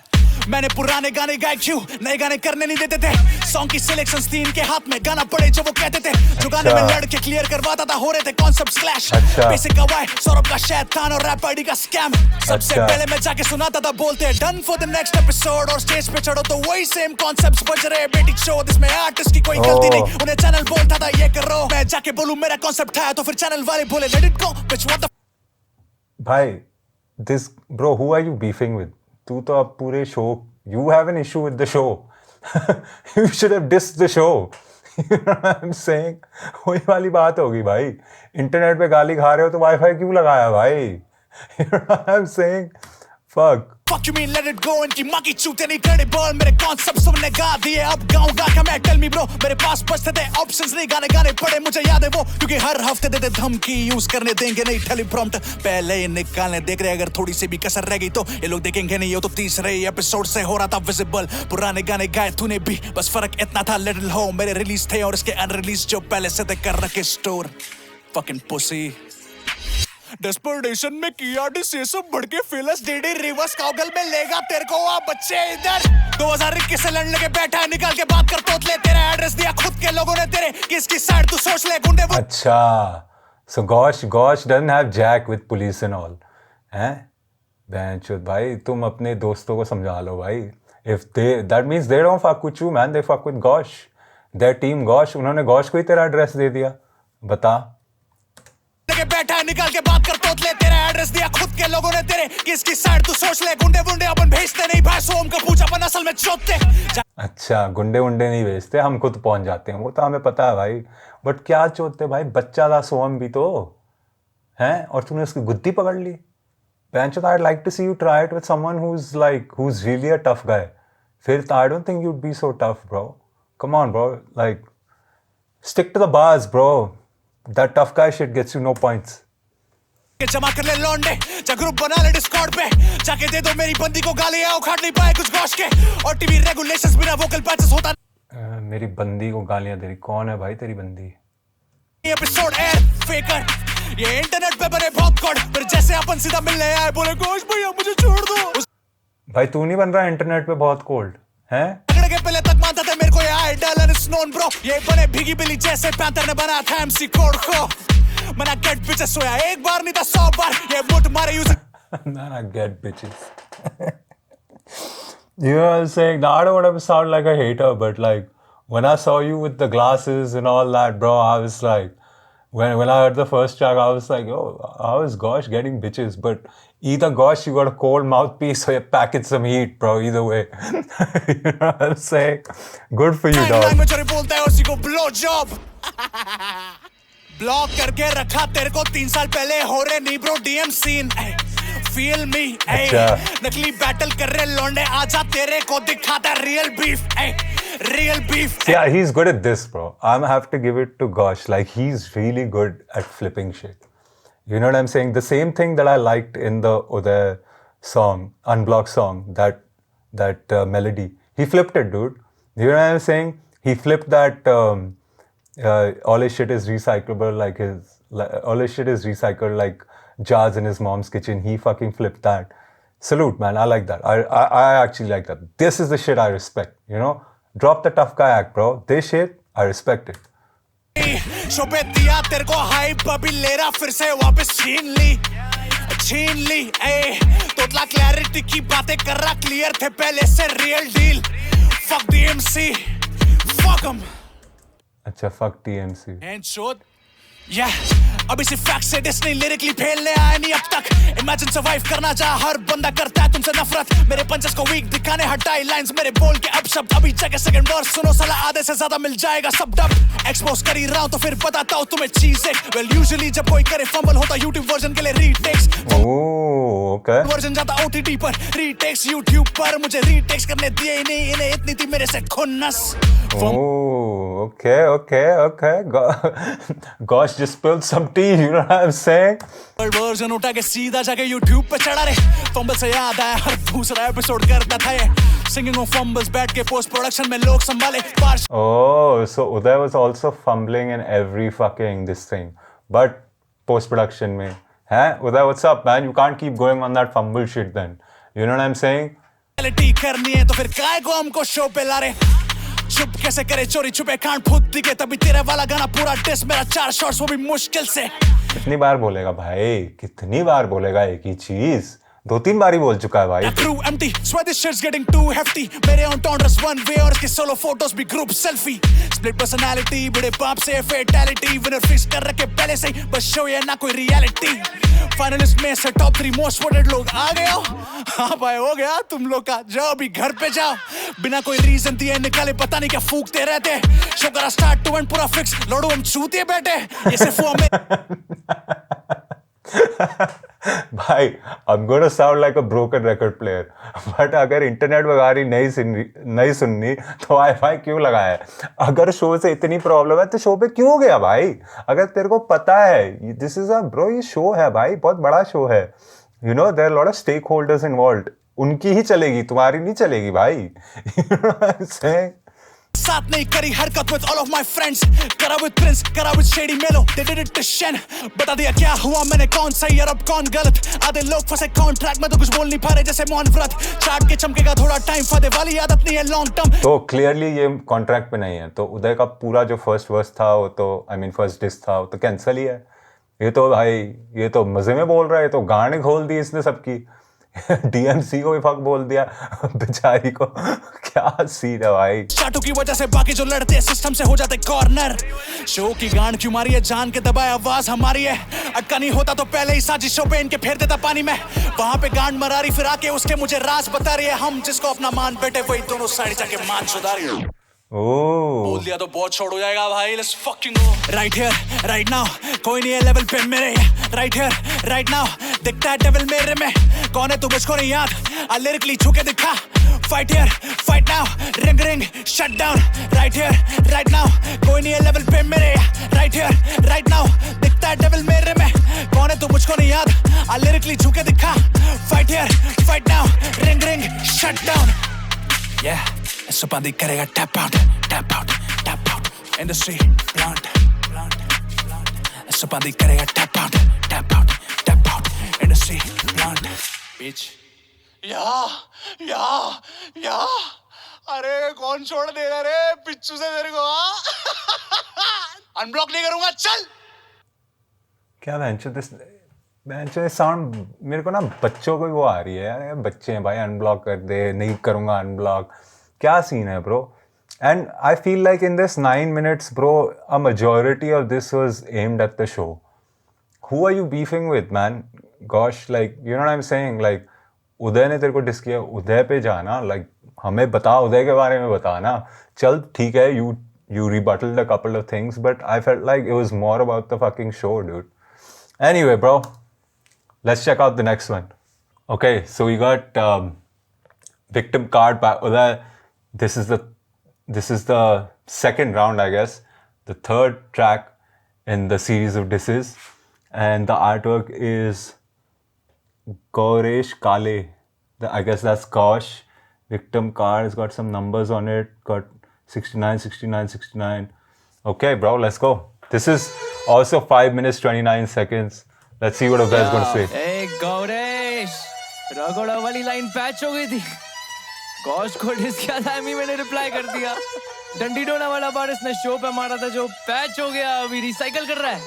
मैंने पुराने गाने गाए क्यों, नए गाने करने नहीं देते थे. सॉन्ग की सिलेक्शंस थी इनके हाथ में, गाना पड़े जो वो कहते थे. जो गाने में लड़के क्लियर करवाता था हो रहे थे कॉन्सेप्ट क्लैश. बेसिक का वाई, सौरभ का शैतान और रैप आईडी का स्कैम. सबसे पहले मैं जाके सुनाता था बोलते done for the next episode. और स्टेज पे चढ़ो तो वही सेम कॉन्सेप्ट्स बज रहे. बेटिक शो जिसमें आर्टिस्ट की कोई गलती नहीं. उन्हें चैनल बोलता था ये करो, मैं जाके बोलूं मेरा कॉन्सेप्ट है, तो फिर चैनल वाले बोले let it go bitch what the. भाई this bro, who are you beefing with? तू तो अब पूरे show, you have an issue with the show. You should have dissed the show. You know what I'm saying? वही वाली बात होगी भाई. इंटरनेट पे गाली खा रहे हो तो वाईफाई क्यों लगाया भाई. You know what I'm saying? Fuck. Fuck you mean let it go, इनकी माँ की चूते नहीं credible, मेरे कॉन्सेप्ट सबने गा दिए, अब गाऊंगा क्या मैं, tell me bro, मेरे पास बचते थे ऑप्शंस, नहीं गाने गाने पड़े मुझे याद है वो, क्योंकि हर हफ्ते देते धमकी, यूज करने देंगे नहीं टेलीप्रॉम्प्ट, पहले ही निकालने देख रहे, अगर थोड़ी सी भी कसर रह गई तो ये लोग देखेंगे नहीं, ये तो तीसरे एपिसोड से हो रहा था विजिबल, पुराने गाने गाए तूने भी, बस फर्क इतना था लिटिल हो, मेरे रिलीज थे और इसके अनरिलीज जो पहले से थे कर रखे स्टोर, fucking pussy. डेस्परेशन में किया डिसीजन बढ़ के फिलस डीडी रिवर्स काउगल में लेगा तेरे को आ बच्चे इधर 2021 से लड़ने के बैठा है, निकाल के बात कर तोतले, तेरा एड्रेस दिया खुद के लोगों ने तेरे, किसकी साइड तू सोच ले गुंडे वो। अच्छा, so Gosh doesn't have jack with police and all, हैं? बेंचोद भाई तुम अपने दोस्तों को समझा लो भाई, if they that means they don't fuck with you man, they fuck with Gosh, their team Gosh, उन्होंने Gosh को ही तेरा एड्रेस दे दिया, बता। के बैठा है, निकाल के बात कर तोतले, तेरा एड्रेस दिया खुद के लोगों ने तेरे, किसकी साइड तू सोच ले, गुंडे वुंडे अपन भेजते नहीं भाई, सोम का पूजा अपन असल में चोते। अच्छा, गुंडे वुंडे नहीं भेजते, हम खुद पहुंच जाते हैं, वो तो हमें पता है भाई, बट क्या चोते भाई, बच्चा था सोम भी तो हैं, और तूने उसकी गुद्दी पकड़ ली। बेंचो, I'd like to see you try it with someone who's really a tough guy. फिर I don't think you'd be so tough, bro. Come on, bro. Like, stick to the bars, bro. That tough guy shit gets you no points. जमा कर ले लौंडे, जा ग्रुप बना ले डिस्कॉर्ड पे, जाके दे दो मेरी बंदी को गालियां, उखाड़ नहीं पाए कुछ गॉश के, और टीवी रेगुलेशंस बिना वोकल पैचेस होता मेरी बंदी को गालियां दे रही, कौन है भाई तेरी बंदी? एपिसोड एयर फेकर, ये इंटरनेट पे बने बहुत कोड, फिर जैसे अपन सीधा मिलने आए बोले गोश भैया मुझे छोड़ दो। भाई तू नहीं बन रहा इंटरनेट पे बहुत कोल्ड हैं? के पहले तक मानता था मेरे को ये idol and it's known bro, ये बने भीगी बिल्ली जैसे पैंथर ने बनाया था एमसी कोड को, मैंने गेट बिचेस सोया एक बार नहीं था 100 बार, ये मुट मारे use Nah, get bitches. You know what I'm saying? Now, I don't want to sound like a hater, but like when I saw you with the glasses and all that, bro, I was like, when I heard the first track, I was like, oh, how is Gosh getting bitches? But either Gosh, you got a cold mouthpiece or you're packing some heat, bro. Either way. You know what I'm saying? Good for you, dog. में चोरी बोलता है उसी को ब्लो जॉब ब्लॉक करके रखा तेरे को 3 साल पहले हो रहे नी bro DM scene feel me नकली बैटल कर रहे लौंडे आजा तेरे को दिखाता real beef real beef. Yeah, he's good at this, bro. I'm have to give it to Gosh. Like he's really good at flipping shit. You know what I'm saying? The same thing that I liked in the Uday song, Unblocked song, that melody. He flipped it, dude. You know what I'm saying? He flipped that all his shit is recyclable, all his shit is recycled like jars in his mom's kitchen. He fucking flipped that. Salute, man. I like that. I actually like that. This is the shit I respect, you know? Drop the tough guy act, bro. This shit, I respect it. शोबे दिया तेरे को हाइप अभी ले रहा फिर से वापस छीन ली तोतला क्लैरिटी की बातें कर रहा क्लियर थे पहले से real deal fuck DMC fuck him अच्छा fuck TMC and short yeah अभी सिर्फ फैक्ट से डिस नहीं लिरिकली फेलने आया नहीं अब तक इमेजिन सर्वाइव करना चाह हर बंदा करता है तुमसे नफरत मेरे पंचेस को वीक दिखाने हटाई लाइंस मेरे बोल के अब शब्द अभी जगह सेकंड वर्स सुनो साला आधे से ज्यादा मिल जाएगा सब डब एक्सपोज कर ही रहा हूं तो फिर बताता हूं तुम्हें चीजें वेल यूजुअली जब कोई करे फंबल होता YouTube वर्जन के लिए रीटेक्स ओके वर्जन जाता OTT पर रीटेक्स YouTube पर मुझे रीटेक्स करने दिए ही नहीं इन्हें इतनी थी मेरे से खुन्नस okay Gosh just spilled some tea, you know what I'm saying? Version उठा के सीधा जाके YouTube पे चढ़ा रे फंबल से याद आया हर दूसरा एपिसोड करता था ये सिंगिंग ऑफ फंबल्स बैठ के पोस्ट प्रोडक्शन में लोग संभाले Oh, so Uday was also fumbling in every fucking this thing but post production में हैं Uday, what's up man? You can't keep going on that fumble shit then, you know what I'm saying? करनी है तो फिर काय को हमको शो पे ला रहे चुप कैसे करे चोरी छुपे कांड फुट दिखे तभी तेरे वाला गाना पूरा डिस मेरा 4 शॉट्स वो भी मुश्किल से कितनी बार बोलेगा भाई कितनी बार बोलेगा एक ही चीज 2-3 बार ही बोल चुका है भाई True empty swear this shit's getting too hefty मेरे on Tondras one way और इसके solo photos भी group selfie split personality बड़े बाप से fatality winner fix कर रखे पहले से ही बस show ये ना कोई reality finalist में से top 3 most voted लोग आ गए हो हाँ भाई हो गया तुम लोग का जाओ अभी घर पे जाओ बिना कोई reason दिए निकाले पता नहीं क्या फूकते रहते शो करा start to end पूरा fix लड़ो हम चूतिए बैठे ये सिर्फ वो हमें भाई I'm gonna sound like a broken record player, but अगर इंटरनेट वगैरह नहीं सुननी तो वाईफाई क्यों लगाया है? अगर शो से इतनी प्रॉब्लम है तो शो पे क्यों गया भाई? अगर तेरे को पता है दिस इज अ ब्रो, ये शो है भाई, बहुत बड़ा शो है, you know there are lot of stakeholders involved, उनकी ही चलेगी, तुम्हारी नहीं चलेगी भाई। You know what I'm saying? साथ नहीं करी हरकत with all of my friends, करा with Prince, करा with Shady Mellow, they did it to Shen, बता दिया क्या हुआ मैंने, कौन सही और अब कौन गलत, आधे लोग फंसे कॉन्ट्रैक्ट में तो कुछ बोल नहीं पा रहे जैसे मौन व्रत, चाट के चमकेगा थोड़ा टाइम, फायदे वाली आदत नहीं है लॉन्ग टर्म। तो क्लियरली ये कॉन्ट्रैक्ट पे नहीं है, तो उदय का पूरा जो फर्स्ट वर्स था वो तो फर्स्ट डिस था वो तो कैंसिल ही है। ये तो भाई ये तो मजे में बोल रहा है, तो गाने खोल दिए इसने सबकी। डीएमसी को भी फक बोल दिया बेचारी को। क्या सीन है भाई। चाटू की वजह से बाकी जो लड़ते हैं सिस्टम से हो जाते कॉर्नर। शो की गांड क्यों मारी है, जान के दबाए आवाज हमारी है, अटका नहीं होता तो पहले ही साजिशों पे इनके फेर देता पानी में। वहां पे गांड मरा रही फिर आके उसके मुझे राज बता रही है, हम जिसको अपना मान बैठे वही दोनों साइड जाके मान सुधारी है। बोल दिया तो बहुत छोड़ हो जाएगा भाई, let's fucking go. Right here right now, कोई नहीं है लेवल पे मेरे। राइट हियर राइट नाउ, दिखता है डेविल मेरे में, कौन है तू मुझको नहीं याद, आ लिरिकली छू के दिखा। Fight here fight now, ring ring shut down. Right here right now, कोई नहीं है लेवल पे मेरे। राइट हियर राइट नाउ, दिखता है डेविल मेरे में, कौन है तू मुझको नहीं याद, आ लिरिकली छू के दिखा। Fight here fight now, ring ring shut down. Yeah, सुपादी करेगा tap out tap out tap out, industry plant plant plant. सुपादी करेगा tap out tap out tap out, industry plant. बीच या अरे कौन छोड़ देगा रे पिच्चू से तेरे को, अनब्लॉक नहीं करूंगा चल। क्या बेंचो साउंड मेरे को ना बच्चों को वो आ रही है यार, बच्चे हैं भाई, अनब्लॉक कर दे, नहीं करूँगा अनब्लॉक, क्या सीन है bro. And I feel like in this 9 minutes bro, a majority of this was aimed at the show. Who are you beefing with man? Gosh, like you know what I'm saying, like उदय ने तेरे को डिस किया, उदय पे जाना, लाइक हमें बता, उदय के बारे में बताना। चल ठीक है, you rebutted a couple of things, but I felt like it was more about the fucking show, dude. Anyway, bro, let's check out the next one. Okay, so we got victim card by Uday. This is the second round, I guess, the third track in the series of disses, and the artwork is Gauresh Kale. I guess that's Gosh. Victim card has got some numbers on it. Got 69, 69, 69. Okay, bro, let's go. This is also 5 minutes 29 seconds. Let's see what Uday is going to say. Hey, Gauresh, रगड़ा वाली लाइन पैच हो गई थी। गॉश को डिस किया था, मैंने रिप्लाई कर दिया। डंडी डोना वाला बार इसने शो पे मारा था जो पैच हो गया, अभी रिसाइकल कर रहा है।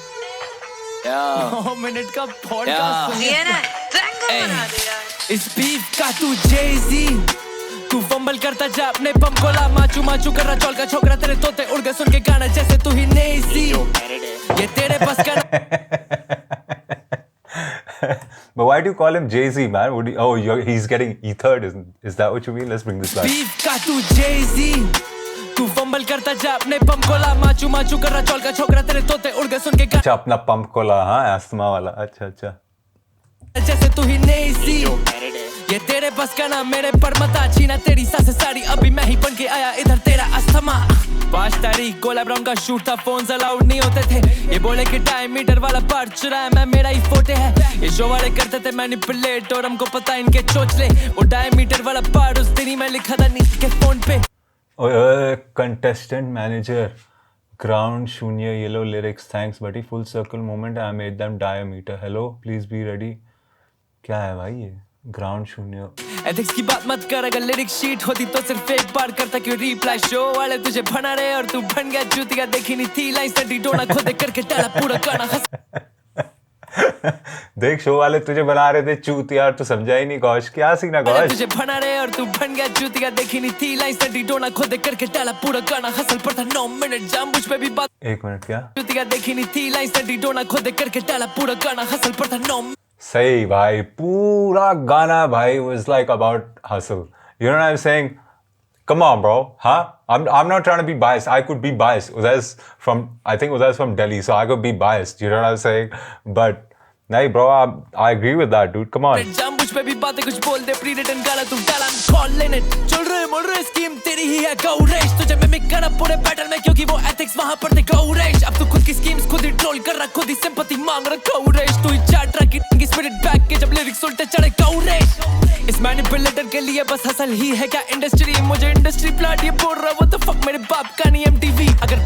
9 मिनट का पॉडकास्ट इस बीफ का तू जेजी, तू फंबल करता जा अपने पंप को ला, माचू माचू कर रहा चौल का छोकरा, तेरे तोते उड़ गए सुन के गाना जैसे तू ही नहीं सी, ये तेरे पास का। But why do you call him Jay-Z, man? He's getting E3rd, is that what you mean? Let's bring this back. Beef का तू जेजी, तू फंबल करता जा अपने पंप को ला, माचू माचू कर रहा चौल का छोकरा, तेरे तोते उड़ गए सुन के गाना। अच्छा, अपना पंप को ला, हाँ, अस्थमा वाला। अच्छा जैसे तू ही नहीं सी, ये तेरे बस का ना, मेरे पर मता छीना तेरी सांसें सारी, अभी मैं ही बन के आया इधर तेरा अस्थमा। 5 तारीख गोला ब्राउन का शूट था, फोन्स अलाउड नहीं होते थे, ये बोले कि टाइम मीटर वाला पार्ट चुराया मैं, मेरा ही फोटे है, ये शो वाले करते थे मैनिपुलेट, और हमको पता इनके चोचले, वो टाइम मीटर वाला पार्ट उस दिन ही मैं लिखा था नीचे के फोन पे। Contestant manager, ground शून्य, yellow lyrics, thanks buddy, full circle moment, I made them diameter, hello please be ready। क्या है भाई ये ग्राउंड शून्य? एथिक्स की बात मत कर, अगर लिरिक शीट होती तो सिर्फ एक बार करता क्यों रिप्लाई, शो वाले तुझे बना रहे और तू बन गया जूतिया, देखी नहीं थी लाइन से डोना खुद करके डाला पूरा गाना। देख, शो वाले तुझे बना रहे थे चूतिया, तू समझा ही नहीं। गौश, क्या सीना गौश? तुझे बना रहे और तू बन गया जूतिया, देखी नहीं थी लाइन से डोना खुद करके डाला पूरा गाना, हसल पर था 9 मिनट जामबुझ पे भी बात। 1 मिनट क्या? जूतिया देखी नहीं थी लाइन से डोना खुद करके डाला पूरा गाना, हसल पर था 9। सही भाई, पूरा गाना भाई was like about hustle. You know what I'm saying? Come on, bro. Huh? I'm not trying to be biased. I could be biased. I think Uday's from Delhi, so I could be biased. You know what I'm saying? But नहीं bro, I agree with that, dude. Come on. जामुझ पे भी बातें कुछ बोल दे, प्री रिटन गाला तू डाला, कॉल लेने चल रहे मोड़ रहे, स्कीम तेरी ही है गौरेश, तुझे मिमिक करना पूरे पैटर्न में क्योंकि वो एथिक्स वहां पर थे गौरेश, अब तू खुद की स्कीम्स खुद ही ट्रोल कर रहा, खुद ही सिंपैथी मांग रहा गौरेश, तू ही चाट रहा की स्पिरिट बैक के जब लिरिक्स उल्टे चढ़े गौरेश, इस मैनिपुलेटर के लिए बस हसल ही है क्या इंडस्ट्री, मुझे इंडस्ट्री प्लाट ये बोल रहा, वो तो फक मेरे बाप का नहीं MTV, अगर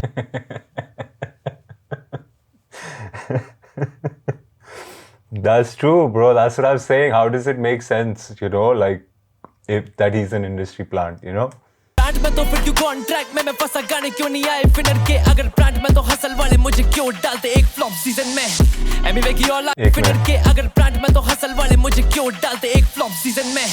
That's true, bro. That's what I'm saying. How does it make sense, like if that he's an industry plant, plant में तो फिर क्यों कॉन्ट्रैक्ट में मैं फंसा, गाने क्यों नहीं आए फिनर के, अगर प्लांट में तो हसल वाले मुझे क्यों डालते एक फ्लॉप सीजन में, एमिवे की औलाद फिनर के, अगर प्लांट में तो हसल वाले मुझे क्यों डालते एक फ्लॉप सीजन में,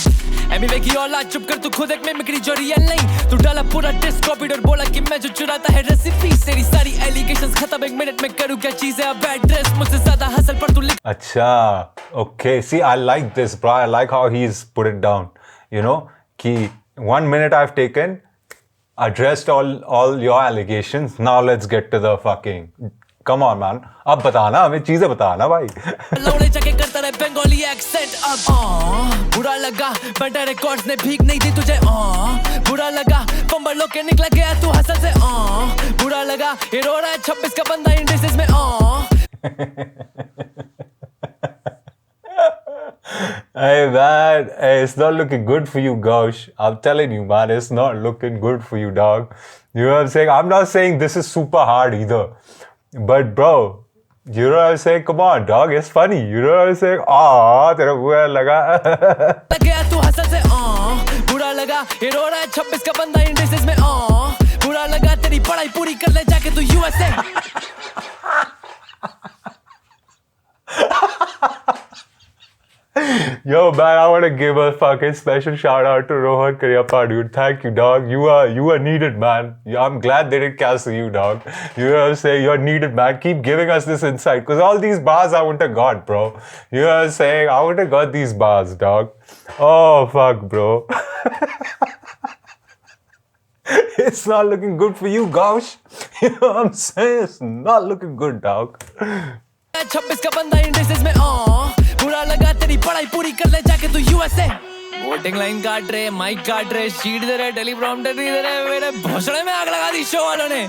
एमिवे की औलाद चुप कर, तू खुद एक मिमिक्री जो रियल नहीं, तू डाला पूरा डिस्क कॉपीड और बोला कि मैं जो चुराता है रेसिपी, तेरी सारी एलिगेशंस खत्म एक मिनट में, करूँ क्या चीजें अब बैड ड्रेस, मुझसे ज्यादा हसल पर तू लिख अच्छा, okay. See, I like this, bro. I like how he's put it down. Ki 1 minute I've taken, addressed all your allegations. Now let's get to the fucking. Come on, man. अब बताना, हमें चीजें बताना भाई. लौड़े जाके करता रहे बंगाली एक्सेंट, अब बुरा लगा, बेटर रिकॉर्ड्स ने भीख नहीं दी तुझे, बुरा लगा, पंबर लोग के निकला गया तू हसल से, बुरा लगा, ये रो रहा है 26 का बंदा इंडिसेस में, Hey man, hey, it's not looking good for you, Gaush. I'm telling you, man, it's not looking good for you, dog. You know what I'm saying? I'm not saying this is super hard either. But bro, you know what I'm saying? Come on, dog, it's funny. You know what I'm saying? तेरा बुरा लगा. गया तू हसल से, बुरा लगा, ये रो रहा है 26 का बंदा इंडिसेस में, बुरा लगा, तेरी पढ़ाई पूरी कर ले जाके तू USA. Yo, man, I want to give a fucking special shout out to Rohan Karyappa, dude. Thank you, dog. You are needed, man. I'm glad they didn't cancel you, dog. You know what I'm saying? You're needed, man. Keep giving us this insight. Because all these bars I wouldn't have got, bro. You know what I'm saying? I wouldn't have got these bars, dog. Oh, fuck, bro. It's not looking good for you, Gaush. You know what I'm saying? It's not looking good, dog. 26 का बंदा इंडिसेस में, बुरा लगा, तेरी पढ़ाई पूरी कर ले जाके तू USA. वोटिंग लाइन काट रहे, माइक काट रहे, शीट दे रहे, टेलीप्रॉम्प्टर नहीं दे रहे, मेरे भोसड़े में आग लगा दी शो वालों ने.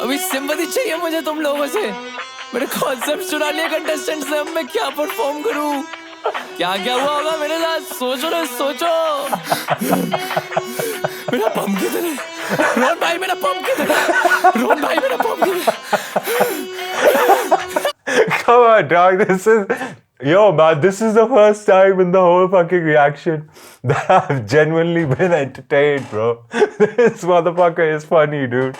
अभी सिंपैथी चाहिए मुझे तुम लोगों से, मेरे कॉन्सेप्ट चुरा लिए कंटेस्टेंट से, अब मैं क्या परफॉर्म करूं, क्या क्या हुआ होगा मेरे साथ, सोचो ना सोचो. मेरा पंप किधर है, रोहन भाई मेरा पंप किधर है, रोहन भाई मेरा पंप किधर है. Come on, dog. Yo, man, this is the first time in the whole fucking reaction that I've genuinely been entertained, bro. This motherfucker is funny, dude.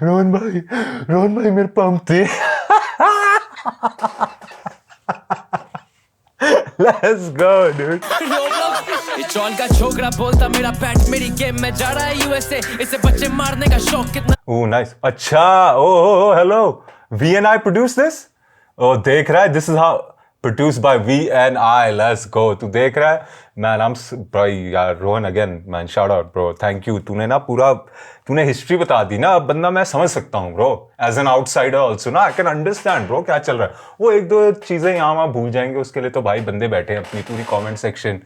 Rohan bhai, mere pump the. Let's go, dude. चौल का छोकरा बोलता मेरा पैट मेरी गेम में जा रहा है USA, इसे बच्चे मारने का शौक कितना. Oh, nice. Acha. Oh, hello. VNI produced this? Oh, देख रहा है? This is how produced by VNI. Let's go. तू देख रहा है? Man, bro, यार Rohan again, man, shout out, bro. Thank you. तूने हिस्ट्री बता दी ना, अब बंदा मैं समझ सकता हूँ, bro. As an outsider also, ना, I can understand, bro, क्या चल रहा है. वो एक दो चीजें यहाँ वहाँ भूल जाएंगे, उसके लिए तो भाई बंदे बैठे हैं अपनी पूरी comment section.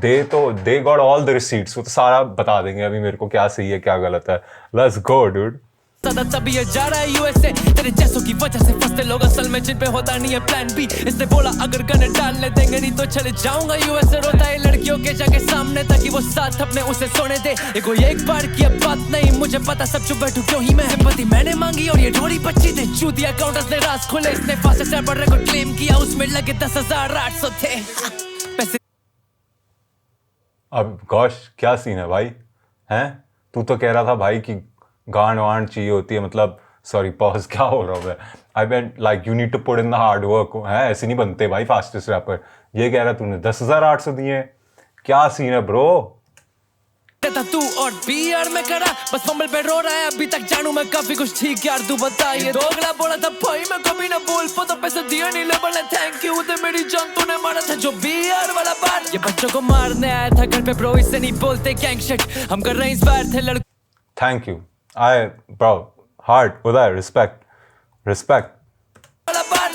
They got all the receipts. वो तो सारा बता देंगे अभी मेरे को क्या सही है, क्या गलत है. Let's go, dude. तभी ये जा रहा है USA, तेरे जैसों की वजह से फंसते लोग असल में जिन पे होता नहीं है प्लान बी. इसने बोला अगर गन डालने देंगे नहीं तो चले जाऊंगा USA. रोता है लड़कियों के जाके सामने ताकि वो साथ अपने उसे सोने दे. देखो ये एक बार की अब बात नहीं, मुझे पता सब चुप बैठू क्यों ही मैं. सिंपैथी मैंने मांगी और ये ढोड़ी बच्ची थे, चूतिया अकाउंटेंट्स ने राज खोले, इसने फास्ट से पर रिकॉर्ड क्लेम किया, उसमें लगे 10,800 थे पैसे. अब गौश क्या सीन है भाई, हैं? तू तो कह रहा था भाई कि गांड वांड चाहिए होती है, मतलब सॉरी पॉज, क्या हो रहा है. I mean like you need to put in the hard work. है ऐसे नहीं बनते भाई फास्टेस्ट रैपर. ये कह रहा तूने 10,800 दिए, क्या सीन है ब्रो? तू और PR में करा बस फंबल पे रो रहा है, अभी तक जानू मैं काफी कुछ ठीक यार, तू बता. ये दोगला बोला था भाई मैं कभी ना बोल पाता, पैसे दिए नहीं लेबल है, थैंक यू ते मेरी जान तूने मारा था जो BR वाला बात. ये बच्चों को मारने आया था घर पे ब्रो, इससे नहीं बोलते गैंग शिट, हम कर रहे हैं इस बार थे लड़के. Thank you. bro, hard, Uday, respect.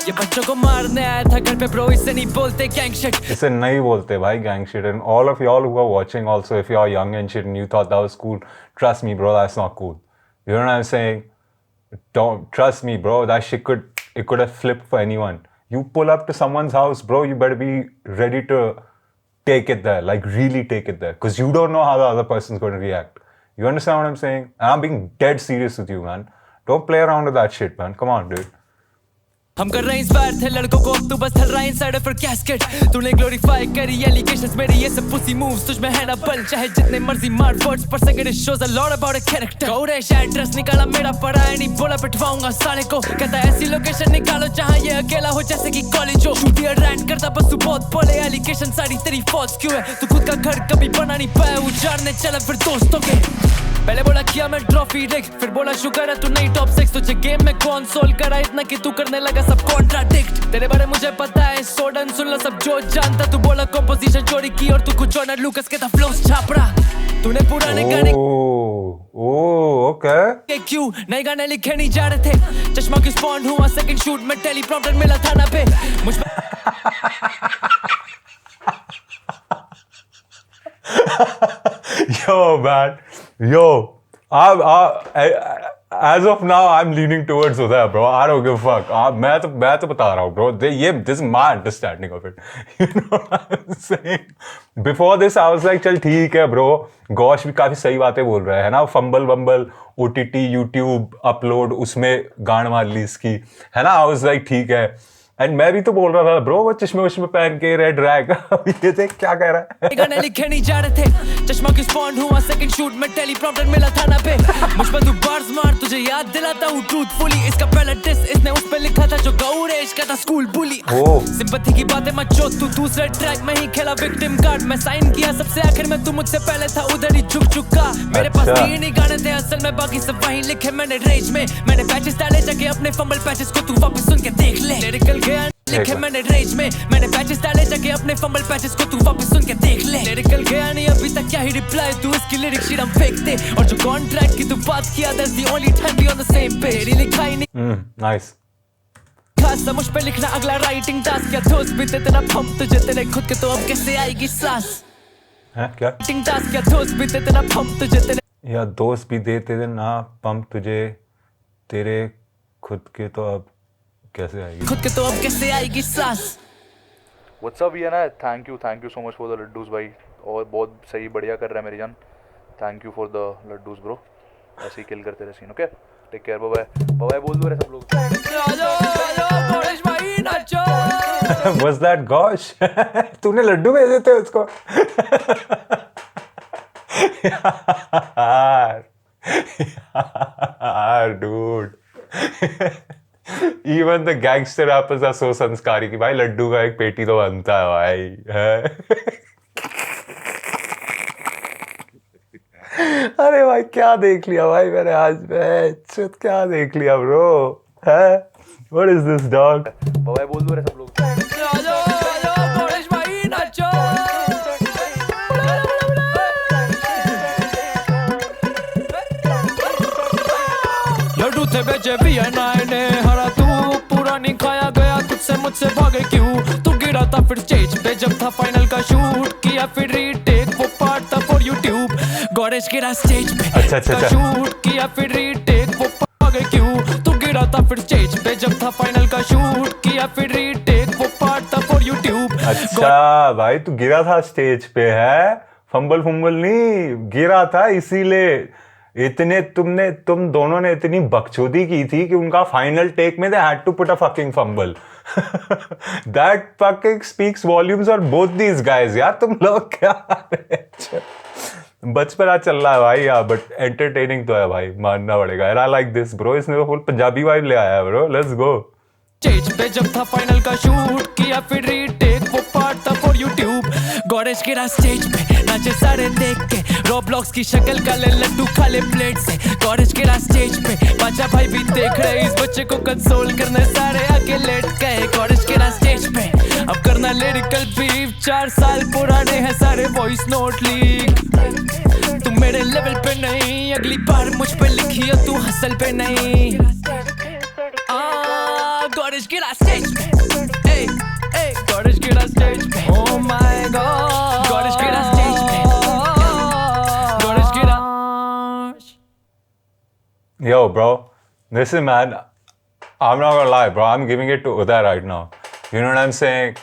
ये बच्चों को मारने आया था घर पे ब्रो, इससे नहीं बोलते गैंग शिट। इसे नहीं बोलते भाई gang shit. And all of y'all who are watching also, if you are young and shit and you thought that was cool, trust me bro, that's not cool. You know what I'm saying? Don't trust me bro, that shit could have flipped for anyone. You pull up to someone's house bro, you better be ready to take it there, like really take it there, because you don't know how the other person's going to react. You understand what I'm saying? And I'm being dead serious with you, man. Don't play around with that shit, man. Come on, dude. हम कर रहे इंस्पायर थे लड़कों को, अब तू बस हल रहा है इनसाइडर फॉर कैस्केट। तूने ग्लोरीफाई करी एलिगेशंस मेरी, ये सब पुसी मूव्स तुझ में है ना बल, चाहे जितने मर्जी मार वर्ड्स पर second, it shows a lot about a character. Gauresh address निकाला मेरा पड़ा है, नहीं बोला पिटवाऊंगा साले को, कहता ऐसी लोकेशन निकालो जहां ये अकेला हो जैसे कि कॉलेज हो। शूटिया रैंट करता बस तू बहुत बोले, एलिगेशन सारी तेरी फॉल्स क्यों है, तू खुद का घर कभी बना नहीं पाया, उजाड़ने चला फिर दोस्तों के। पहले बोला किया मैं ट्रॉफी रिग, फिर बोला शुगर है तू नहीं टॉप 6, तुझे गेम में कंसोल करा इतना कि तू करने लगा सब कॉन्ट्राडिक्ट। तेरे बारे मुझे पता है, सोडन सुन लो सब जो जानता, तू बोला कंपोजिशन चोरी की और तू कुछ जॉनर लूकस के था फ्लोस छापरा। तूने पुराने गाने okay. क्यों नए गाने लिखे नहीं जा रहे थे, चश्मा की स्पॉन्ड हुआ सेकंड शूट में, टेलीप्रॉम्प्टर मिला था ना पे मुझ Yo, man. Yo. As of now, I'm leaning towards Uday, bro. I don't give a fuck. मैं तो बता रहा हूँ, bro. This is my understanding of it. You know what I'm saying? Before this, I was like, चल ठीक है, bro. गौश भी काफी सही बातें बोल रहा है ना, फंबल वंबल OTT YouTube अपलोड उसमें गांड मार ली इसकी, है ना। I was like ठीक है, एंड मैं भी तो बोल रहा था ब्रो वो चश्मे वश्मे पहन के रेड रैग ये देख क्या कह रहा है। गाने लिखे नहीं जा रहे थे, चश्मा की स्पॉन्ड हुआ सेकंड शूट में, टेलीप्रॉम्प्टर मिला था ना पे मुझ पर तू बार्स मार, तुझे याद दिलाता हूँ ट्रूथफुली, इसका पहला डिस इसने उस पे लिखा था जो गौरेश का था स्कूल बुली। सिंपैथी की बातें मत जो, तू दूसरे ट्रैक में ही खेला विक्टिम कार्ड, मैं साइन किया सबसे आखिर में, तू मुझसे पहले था उधर ही झुक चुका। मेरे पास तीन ही गाने थे असल में, बाकी सब वहीं लिखे मैंने रेज में, मैंने पैचेस डाले जाके अपने फंबल पैचेस को तू वापस सुन के देख ले। लिरिकल गया लिखे मैंने रेज में, मैंने पैचेस डाले जाके अपने फंबल पैचेस को तू वापस सुन के देख ले। लिरिकल गया नहीं अभी तक क्या ही रिप्लाई, तू इसकी लिरिक शीट हम फेंक दे, और जो कॉन्ट्रैक्ट की तू बात किया that's the only time we on the same page. तेरी लिखाई नहीं नाइस खास मुझ पे लिखना अगला राइटिंग टास्क, क्या दोस्त भी दे तेरा पंप तुझे तेरे खुद के, तो अब कैसे आएगी सांस। है क्या राइटिंग टास्क, क्या दोस्त भी दे तेरा पंप तुझे तेरे, या दोस्त भी देते थे ना पंप तुझे तेरे खुद के, तो अब कैसे आएगी खुद के, तो अब कैसे आएगी सांस। व्हाट्स अप ये ना, thank you so much for the laddoos भाई, और बहुत सही बढ़िया कर रहा है मेरी जान, thank you for the laddoos bro, ऐसे ही किल करते रहे scene. Okay take care, bye bye बोल दो रे सब लोग। गौरेश भाई नाचो। Was that gosh? तूने लड्डू भेजे थे उसको यार dude Even the gangster rappers are so संस्कारी कि भाई लड्डू का एक पेटी तो बनता है भाई है? अरे भाई क्या देख लिया भाई मैंने आज में, क्या देख लिया ब्रो है? What is this dog? Bye बोल दो रे सब लोग। गौरेश भाई नाचो। लड्डू थे बेचे VNI ने, हरा तू पूरा नहीं खाया गया तुझसे मुझसे भागे क्यों, तू गिरा था फिर स्टेज पे जब था फाइनल का शूट किया, फिर रीटेक वो पार्ट था फॉर यूट्यूब। गौरेश गिरा स्टेज पे अच्छा शूट किया, फिर रीटेक वो भागे क्यों, तू गिरा था फिर स्टेज पे जब था फाइनल का शूट किया, फिर रीटेक वो पार्ट था फॉर यूट्यूब। अच्छा भाई तू गिरा था स्टेज पे है, फंबल नहीं गिरा था, इसीलिए तुम दोनों ने इतनी बकचोदी की थी कि उनका फाइनल टेक में they had to put a fucking fumble. That fucking speaks volumes on both these guys. यार तुम लोग क्या बचपना चल रहा है भाई यार, बट एंटरटेनिंग तो है भाई, मानना पड़ेगा। I like this bro, इसने तो फुल पंजाबी वाइब ले आया है ब्रो, लेट्स गो। स्टेज पे जब था फाइनल का शूट किया, फिर रीटेक वो पार्ट था फॉर यूट्यूब। गौरेश गिरा स्टेज पे नाचे सारे देख के, रोब्लॉक्स की शक्ल का ले लड्डू खा ले प्लेट से। गौरेश गिरा स्टेज पे, बाजा भाई भी देख रहे, इस बच्चे को कंसोल करने सारे आके लेट गए। गौरेश गिरा स्टेज पे, अब करना लिरिकल बीफ, 4 साल पुराने हैं सारे वॉइस नोट लीक। तुम मेरे लेवल पे नहीं, अगली बार मुझ पे लिखिए तू हसल पे नहीं। गौरेश गिरा स्टेज पे, Yo, bro, listen, man. I'm not gonna lie, bro. I'm giving it to Uday right now. You know what I'm saying?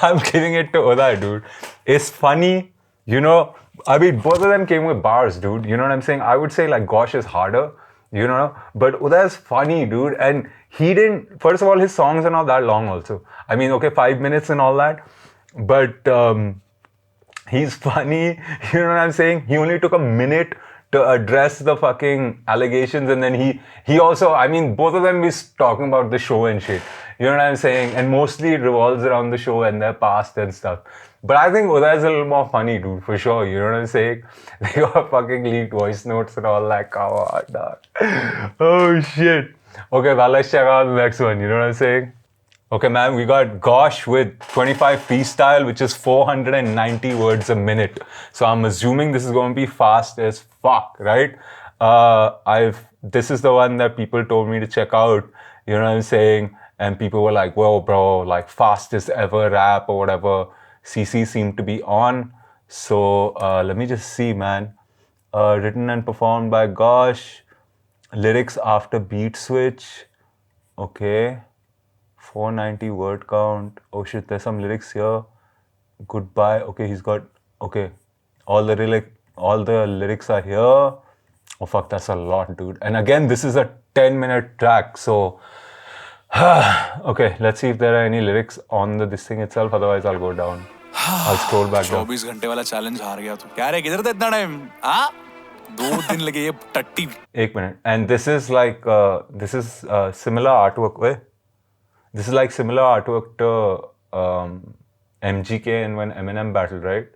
I'm giving it to Uday, dude. It's funny, you know. I mean, both of them came with bars, dude. You know what I'm saying? I would say like Gosh is harder, you know, but Uday is funny, dude. And he didn't. First of all, his songs are not that long. Also, I mean, okay, 5 minutes and all that, but he's funny. You know what I'm saying? He only took a minute to address the fucking allegations, and then he also, I mean, both of them is talking about the show and shit. You know what I'm saying? And mostly it revolves around the show and their past and stuff. But I think Uday is a little more funny, dude, for sure. You know what I'm saying? They got fucking leaked voice notes and all that. Come on, dog. Oh shit. Okay, well, let's check out the next one. You know what I'm saying? Okay, man, we got Gosh with 25 freestyle, which is 490 words a minute. So I'm assuming this is going to be fast as fuck, right? This is the one that people told me to check out. You know what I'm saying? And people were like, "Whoa, bro, like fastest ever rap or whatever." CC seemed to be on. So let me just see, man. Written and performed by Gosh. Lyrics after beat switch. Okay. 490 word count. Oh shit, there's some lyrics here. Goodbye. Okay, he's got. Okay, all the lyrics are here. Oh fuck, that's a lot, dude. And again, this is a 10-minute track. So, okay, let's see if there are any lyrics on this thing itself. Otherwise, I'll go down. I'll scroll back down. 24 घंटे वाला चैलेंज हार गया तू क्या रे किधर था इतना टाइम हाँ 2 दिन लगे ये टट्टी 1 minute. And this is like similar artwork. Wait. This is like similar artwork to MGK and when Eminem battled, right?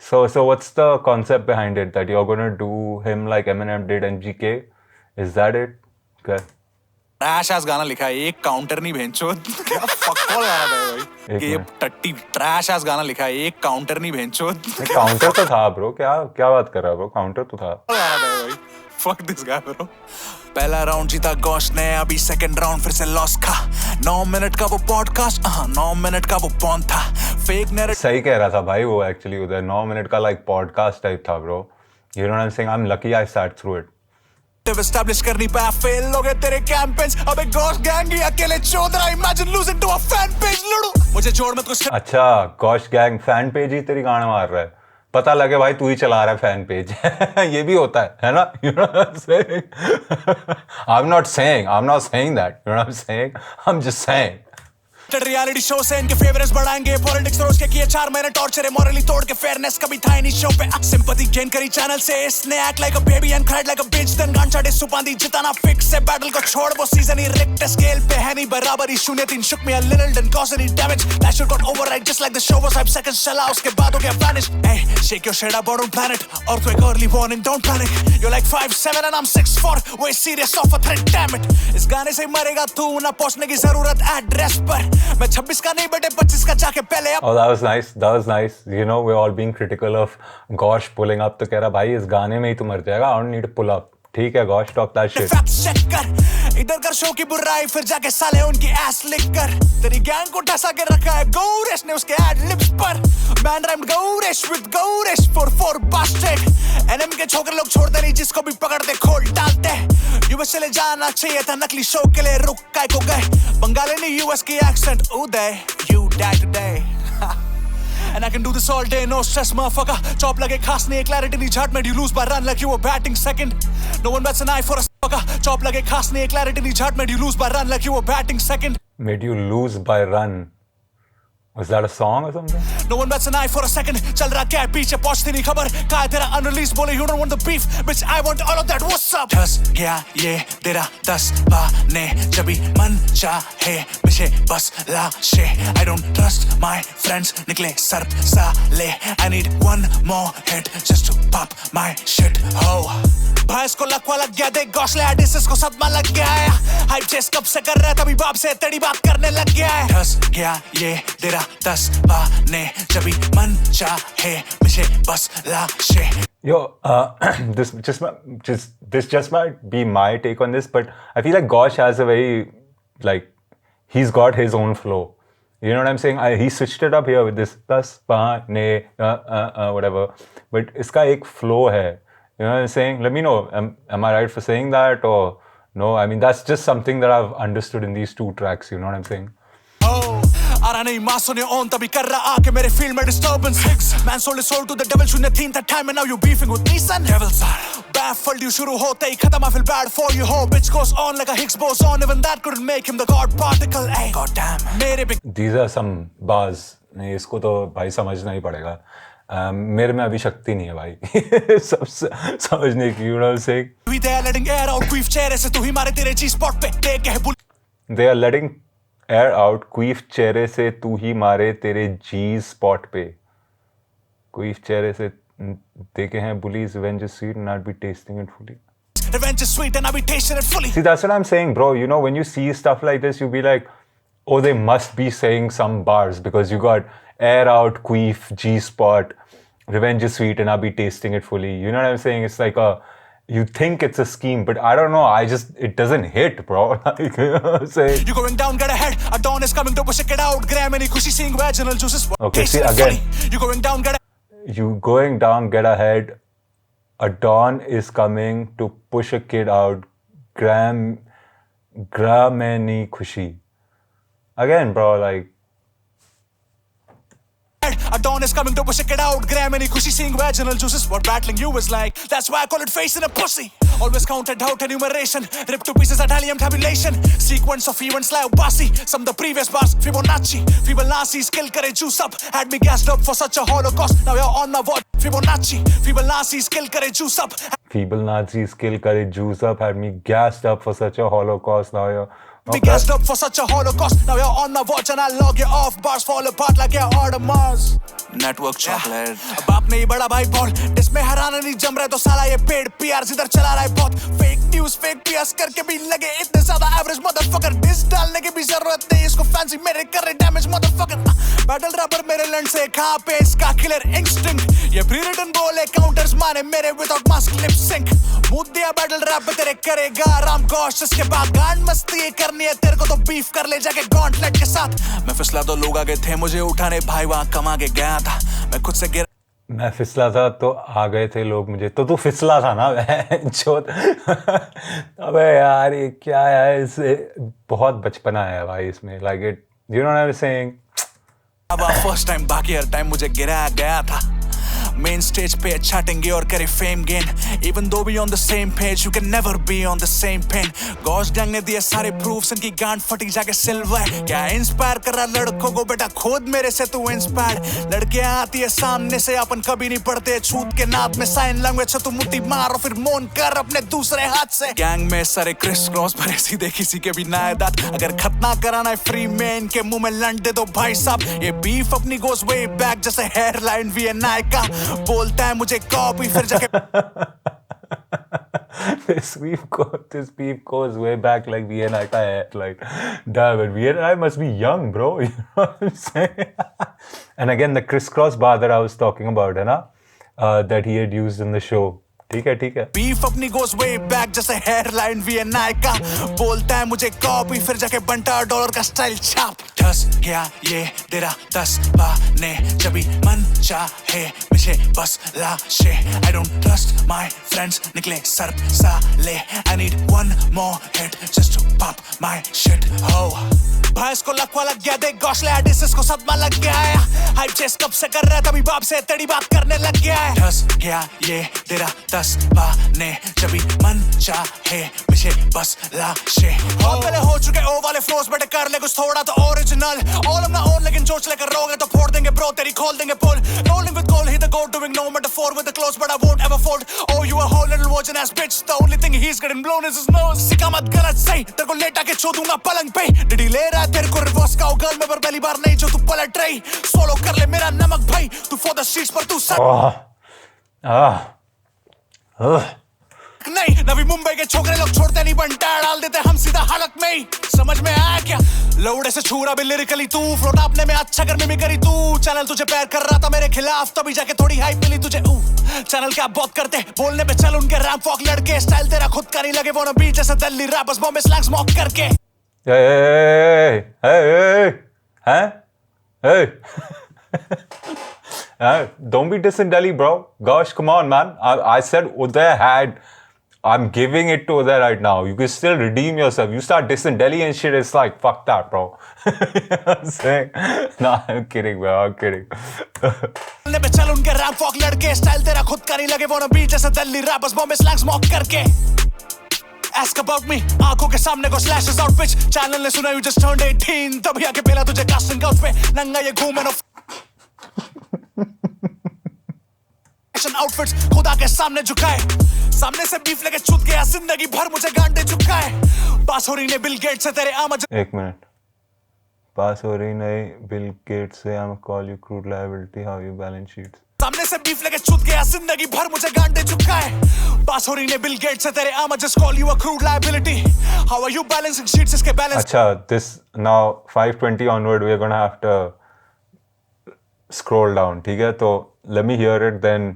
So what's the concept behind it? That you're gonna do him like Eminem did MGK? Is that it? Okay. Trash S गाना लिखा है एक काउंटर नहीं भेंचो क्या फकॉल गाना था भाई कि ये टट्टी ट्रैश एस गाना लिखा है एक काउंटर नहीं भेंचो काउंटर तो था ब्रो क्या बात कर रहा है ब्रो काउंटर तो था गाना था भाई फक दिस गाय ब्रो पहला राउंड जीता गॉश ने अभी सेकंड राउंड फिर से लॉस खा 9 मिनट का वो पॉडकास्ट 9 मिनट का वो पॉन था फेक नैरेटिव सही कह रहा था भाई वो एक्चुअली उधर 9 मिनट का लाइक पॉडकास्ट टाइप था bro you know what I am saying I am lucky I sat through it establish करनी पाया फेल हो गए तेरे कैंपेन्स अबे गॉश गैंग ही अकेले चौधरा imagine losing to a fan page लड़ू मुझे जोड़ मत कुछ अच्छा गॉश गैंग फैन पेज ही तेरी गाना मार रहा है पता लगे भाई तू ही चला रहा है फैन पेज ये भी होता है ना you know what I am not saying that you know what I am saying I am just saying reality show से इनके फेवरेट्स बढ़ाएंगे पॉलिटिक्स रोज के किए 4 महीने टॉर्चर है मॉरली तोड़ के फेयरनेस कभी था नहीं शो पे सिंपैथी गेन करी चैनल से इसने act like a baby and cried like a bitch then गान चाटे सुपांदी जिताना फिक्स है बैटल को छोड़ वो सीजन ही रिक्ट स्केल पे है नहीं बराबरी 0-3 shook me a little didn't cause any damage that shit got override just like the show was 5 seconds चला उसके बाद हो गया vanish hey shake your shit up on planet और तो एक early warning don't panic you're like 5'7" and I'm 6'4" way serious off a threat damn it इस गाने से मरेगा तू ना पहुंचने की जरूरत एड्रेस पर मैं 26 का नहीं बेटे 25 का जाके पहले Oh, that was nice. You know, we're all being critical of Gosh pulling up. तो कह रहा भाई इस गाने में ही तू मर जाएगा. I don't need to pull up. ठीक है Gosh, talk that shit. Check कर इधर कर शो की बुराई फिर जाके साले उनकी एस लिख कर तेरी गैंग को ठसा के रखा है गौरेश ने उसके एड लिप्स पर man rhymed Gauresh with Gauresh 4 बास्टेड एनएम के छोकरे लोग छोड़ते नहीं जिसको भी पकड़ते खोल डालते यूएस चले जाना चाहिए था नकली शो के लिए रुक काय को गए बंगाली ने यूएस की accent Uday you die today and I can do this all day no stress motherfucker chop lage khas nahi clarity nahi jhat mein you lose by run like you were batting second no one bats an eye for a fucker chop lage khas nahi clarity nahi jhat mein you lose by run like you were batting second Made you lose by run. Was that a song or something? No one bats an eye for a second चल रहा क्या है पीछे पहुंचती नहीं खबर कहा है तेरा unreleased बोले you don't want the beef bitch I want all of that what's up धस गया ये तेरा 10 पाने जब भी मन चाहे पीछे बस लाशे I don't trust my friends निकले सर्प साले I need one more hit just to pop my shit ho भैंस को लकवा लग गया देख गौशले एडिसिस को सदमा लग गया है हाइप चेस कब से कर रहा है तभी बाप से तेरी बात करने लग गया है धस गया ये तेरा 10 पाने जब भी मन चाहे पीछे बस लाशे Yo, this just might be my take on this, but I feel like Gosh has a very, like, he's got his own flow. You know what I'm saying? He switched it up here with this plus, pa, ne, whatever. But iska ek flow hai. You know what I'm saying? Let me know. Am I right for saying that or no? I mean, that's just something that I've understood in these two tracks. You know what I'm saying? आ रहा नहीं मासूम ने ऑन तभी कर रहा आके मेरे फील्ड में disturbance man sold soul to the devil शून्य then that time and now you beefing with me son devils are baffled you शुरू होते ही खत्म I feel bad for you ho bitch goes on like a Higgs boson even that couldn't make him the god particle hey god damn मेरे These are some bars. नहीं इसको तो भाई समझना ही पड़ेगा. मेरे में अभी शक्ति नहीं है भाई सब समझने की. You know what I'm saying? we they are letting air out queef चेहरे से तू ही मारे तेरे G spot पे देख के है They are letting air out queef चेहरे से तू ही मारे तेरे G spot पे. queef चेहरे से देखे हैं bullies revenge is sweet and I'd be tasting it fully. revenge is sweet and I'll be tasting it fully See, that's what I'm saying, bro. You know, when you see stuff like this, you'll be like, oh, they must be saying some bars because you got air out, queef, G spot, revenge is sweet, and I'll be tasting it fully. You know what I'm saying? It's like you think it's a scheme, but I don't know. It doesn't hit, bro. Like, you know what I'm saying? You going down, get ahead. A dawn is coming to push it out. Graham and Kushi seeing vaginal juices. Okay, see, Tasting it again. fully. You going down, get You going down, get ahead. A dawn is coming to push a kid out. Gram and Kushi. Again, bro, like. A dawn is coming to push it out. Graham and Kushi seeing vaginal juices. What battling you is like. That's why I call it facing a pussy. Always counted out enumeration. Ripped to pieces Italian tabulation. Sequence of events like Basi. Some the previous bars. Fibonacci. Fibonacci skill करे juice up. Had me gassed up for such a holocaust. Now you're on my watch. Fibonacci. Fibonacci skill करे juice up. Fibonacci skill करे juice up. Had me gassed up for such a holocaust. Now you're. Be gassed up for such a holocaust. Now you're on my watch and I'll log you off. Bars fall apart like you're out of Mars. Network chocolate. बाप नहीं बड़ा भाई बॉल. इसमें हराना नहीं जम रहा है तो साला ये पेड़ PR जिधर चला रहा है बहुत. Fake news, fake PS करके भी लगे इतने ज़्यादा average motherfucker. Diss डालने की भी ज़रूरत नहीं. इसको fancy मेरे कर रहे damage motherfucker. Battle rapper मेरे लंड से कहाँ पे इसका killer instinct. ये pre-written बोले counters माने मेरे without mask lip sync. Mood दिया battle rap पे तेरे करेगा राम घोष. इसके बाद गांड मस्ती ये करनी है तेरे को तो beef कर ले जाके gauntlet के साथ. मैं फिसला तो लोग आगे थे मुझे उठाने भाई वहाँ कमा के गया था. मैं खुद से गिर मैं फिसला था तो आ गए थे लोग मुझे. तो तू फिसला था ना चोत. अबे यार ये क्या है इससे बहुत बचपना है भाई इसमें. Like it you know what I am saying. अब फर्स्ट टाइम बाकी हर टाइम मुझे गिराया गया था. मेन स्टेज पे छाटेंगे और करे fame gain. Even though be on the same page you can never be on the same pen. Gosh gang ने दिए सारे प्रूफ्स इनकी गांड फटी जाके सिल्वर. क्या इंस्पायर कर रहा लड़कों को बेटा खुद मेरे से तू इंस्पायर्ड. लड़कियां आती है सामने से अपन कभी नहीं पढ़ते. छूत के नाथ में साइन लैंग्वेज से तू मुट्ठी मार और फिर मोन कर अपने दूसरे हाथ से. गैंग में सारे क्रिस क्रॉस भरे सीधे किसी के भी ना दांत. अगर खतना कराना है फ्री में इनके मुंह में लंड दे दो भाई साहब. ये बीफ अपनी गोज वे बैक जैसे हेयरलाइन VNI का. बोलता है मुझे कॉपी फिर जाके this beef goes way back like VNI का है. Like damn it, VNI must be young, bro. You know what I'm saying? And again the crisscross bar that I was talking about है ना, that he had used in the show. ठीक है बीफ अपनी गोज वे बैक जैसे हेयरलाइन VNI का. बोलता है मुझे कॉपी फिर जाके बनता डॉलर का स्टाइल छाप. धस गया ये तेरा 10 पाने जभी मन चाहे पीछे बस लाशे. I don't trust my friends निकले सर्प साले. I need one more hit just to pop my shit. Oh भैंस को लकवा लग गया देख गौशले एडिसिस को सदमा लग गया है. हाइप चेस कब से कर रहा है तभी बाप से तेरी बात करने लग गया है. धस गया ये तेरा 10 पाने जभी मन चाहे पीछे बस लाशे. और पहले हो चुके ओ वाले फ्लोस बेटे कर ले कुछ थोड़ा तो ओरिजिनल. ऑल अपना ओन लेकिन जोच लेकर रोगे तो फोड़ देंगे ब्रो तेरी खोल देंगे पुल. Rolling with goal he the goat doing no metaphor with the clothes but I won't ever fold. Oh you a whole little virgin ass bitch. The only thing he's getting blown is his nose. सिका मत गलत सही तेरे को लेटा के छो दूंगा पलंग पे. डिडी ले रहा है तेरे को रिवर्स का गर्ल में पर पहली बार नहीं जो तू पलट रही. सोलो कर ले मेरा नमक भाई तू फॉर द स्ट्रीट्स पर तू नहीं. नवी मुंबई के छोकरे लोग छोड़ते नहीं बंटा डाल देते हम सीधा हलक में ही. समझ में आया क्या लौड़े से छूरा भी लिरिकली तू. फ्लोट आपने में अच्छा करने में करी तू. चैनल तुझे पैर कर रहा था मेरे खिलाफ तभी जाके थोड़ी हाइप मिली तुझे. चैनल क्या बहुत करते बोलने पे चल उनके रैंप वॉक लड़के. स्टाइल तेरा खुद का नहीं लगे वो ना बीच जैसे Delhi rappers Bombay slangs mock करके. Don't be dissing Delhi, bro. Gosh, come on, man. I said Uday had. I'm giving it to Uday right now. You can still redeem yourself. You start dissing Delhi and shit, it's like, fuck that, bro. You know what I'm saying? No, I'm kidding, bro. I'm kidding. चल उनके रैप वॉक लड़के स्टाइल तेरा खुद का नहीं लगे वो ना बीच जैसे Delhi rappers Bombay slangs mock करके Ask about me आंखों के सामने को slashes out bitch चैनल ने सुना you just turned 18 तभी आके पेला तुझे कास्टिंग काउच पे नंगा ये घूमे नो फैशन आउटफिट्स खुदा के सामने झुकाए सामने से बीफ लेके छूट गया जिंदगी भर मुझे गांडे चुकाए पास हो रही ने बिल गेट्स से तेरे आम एक मिनट पास हो रही नहीं बिल गेट्स से I'm call you crude liability how you balance sheets सामने से बीफ लेके छूट गया जिंदगी भर मुझे गांडे चुकाए पास हो रही ने बिल गेट्स से तेरे आम just call you a crude liability how are you balancing sheets इसके balance अच्छा this now 5:20 onward we are gonna have to scroll down ठीक है तो let me hear it then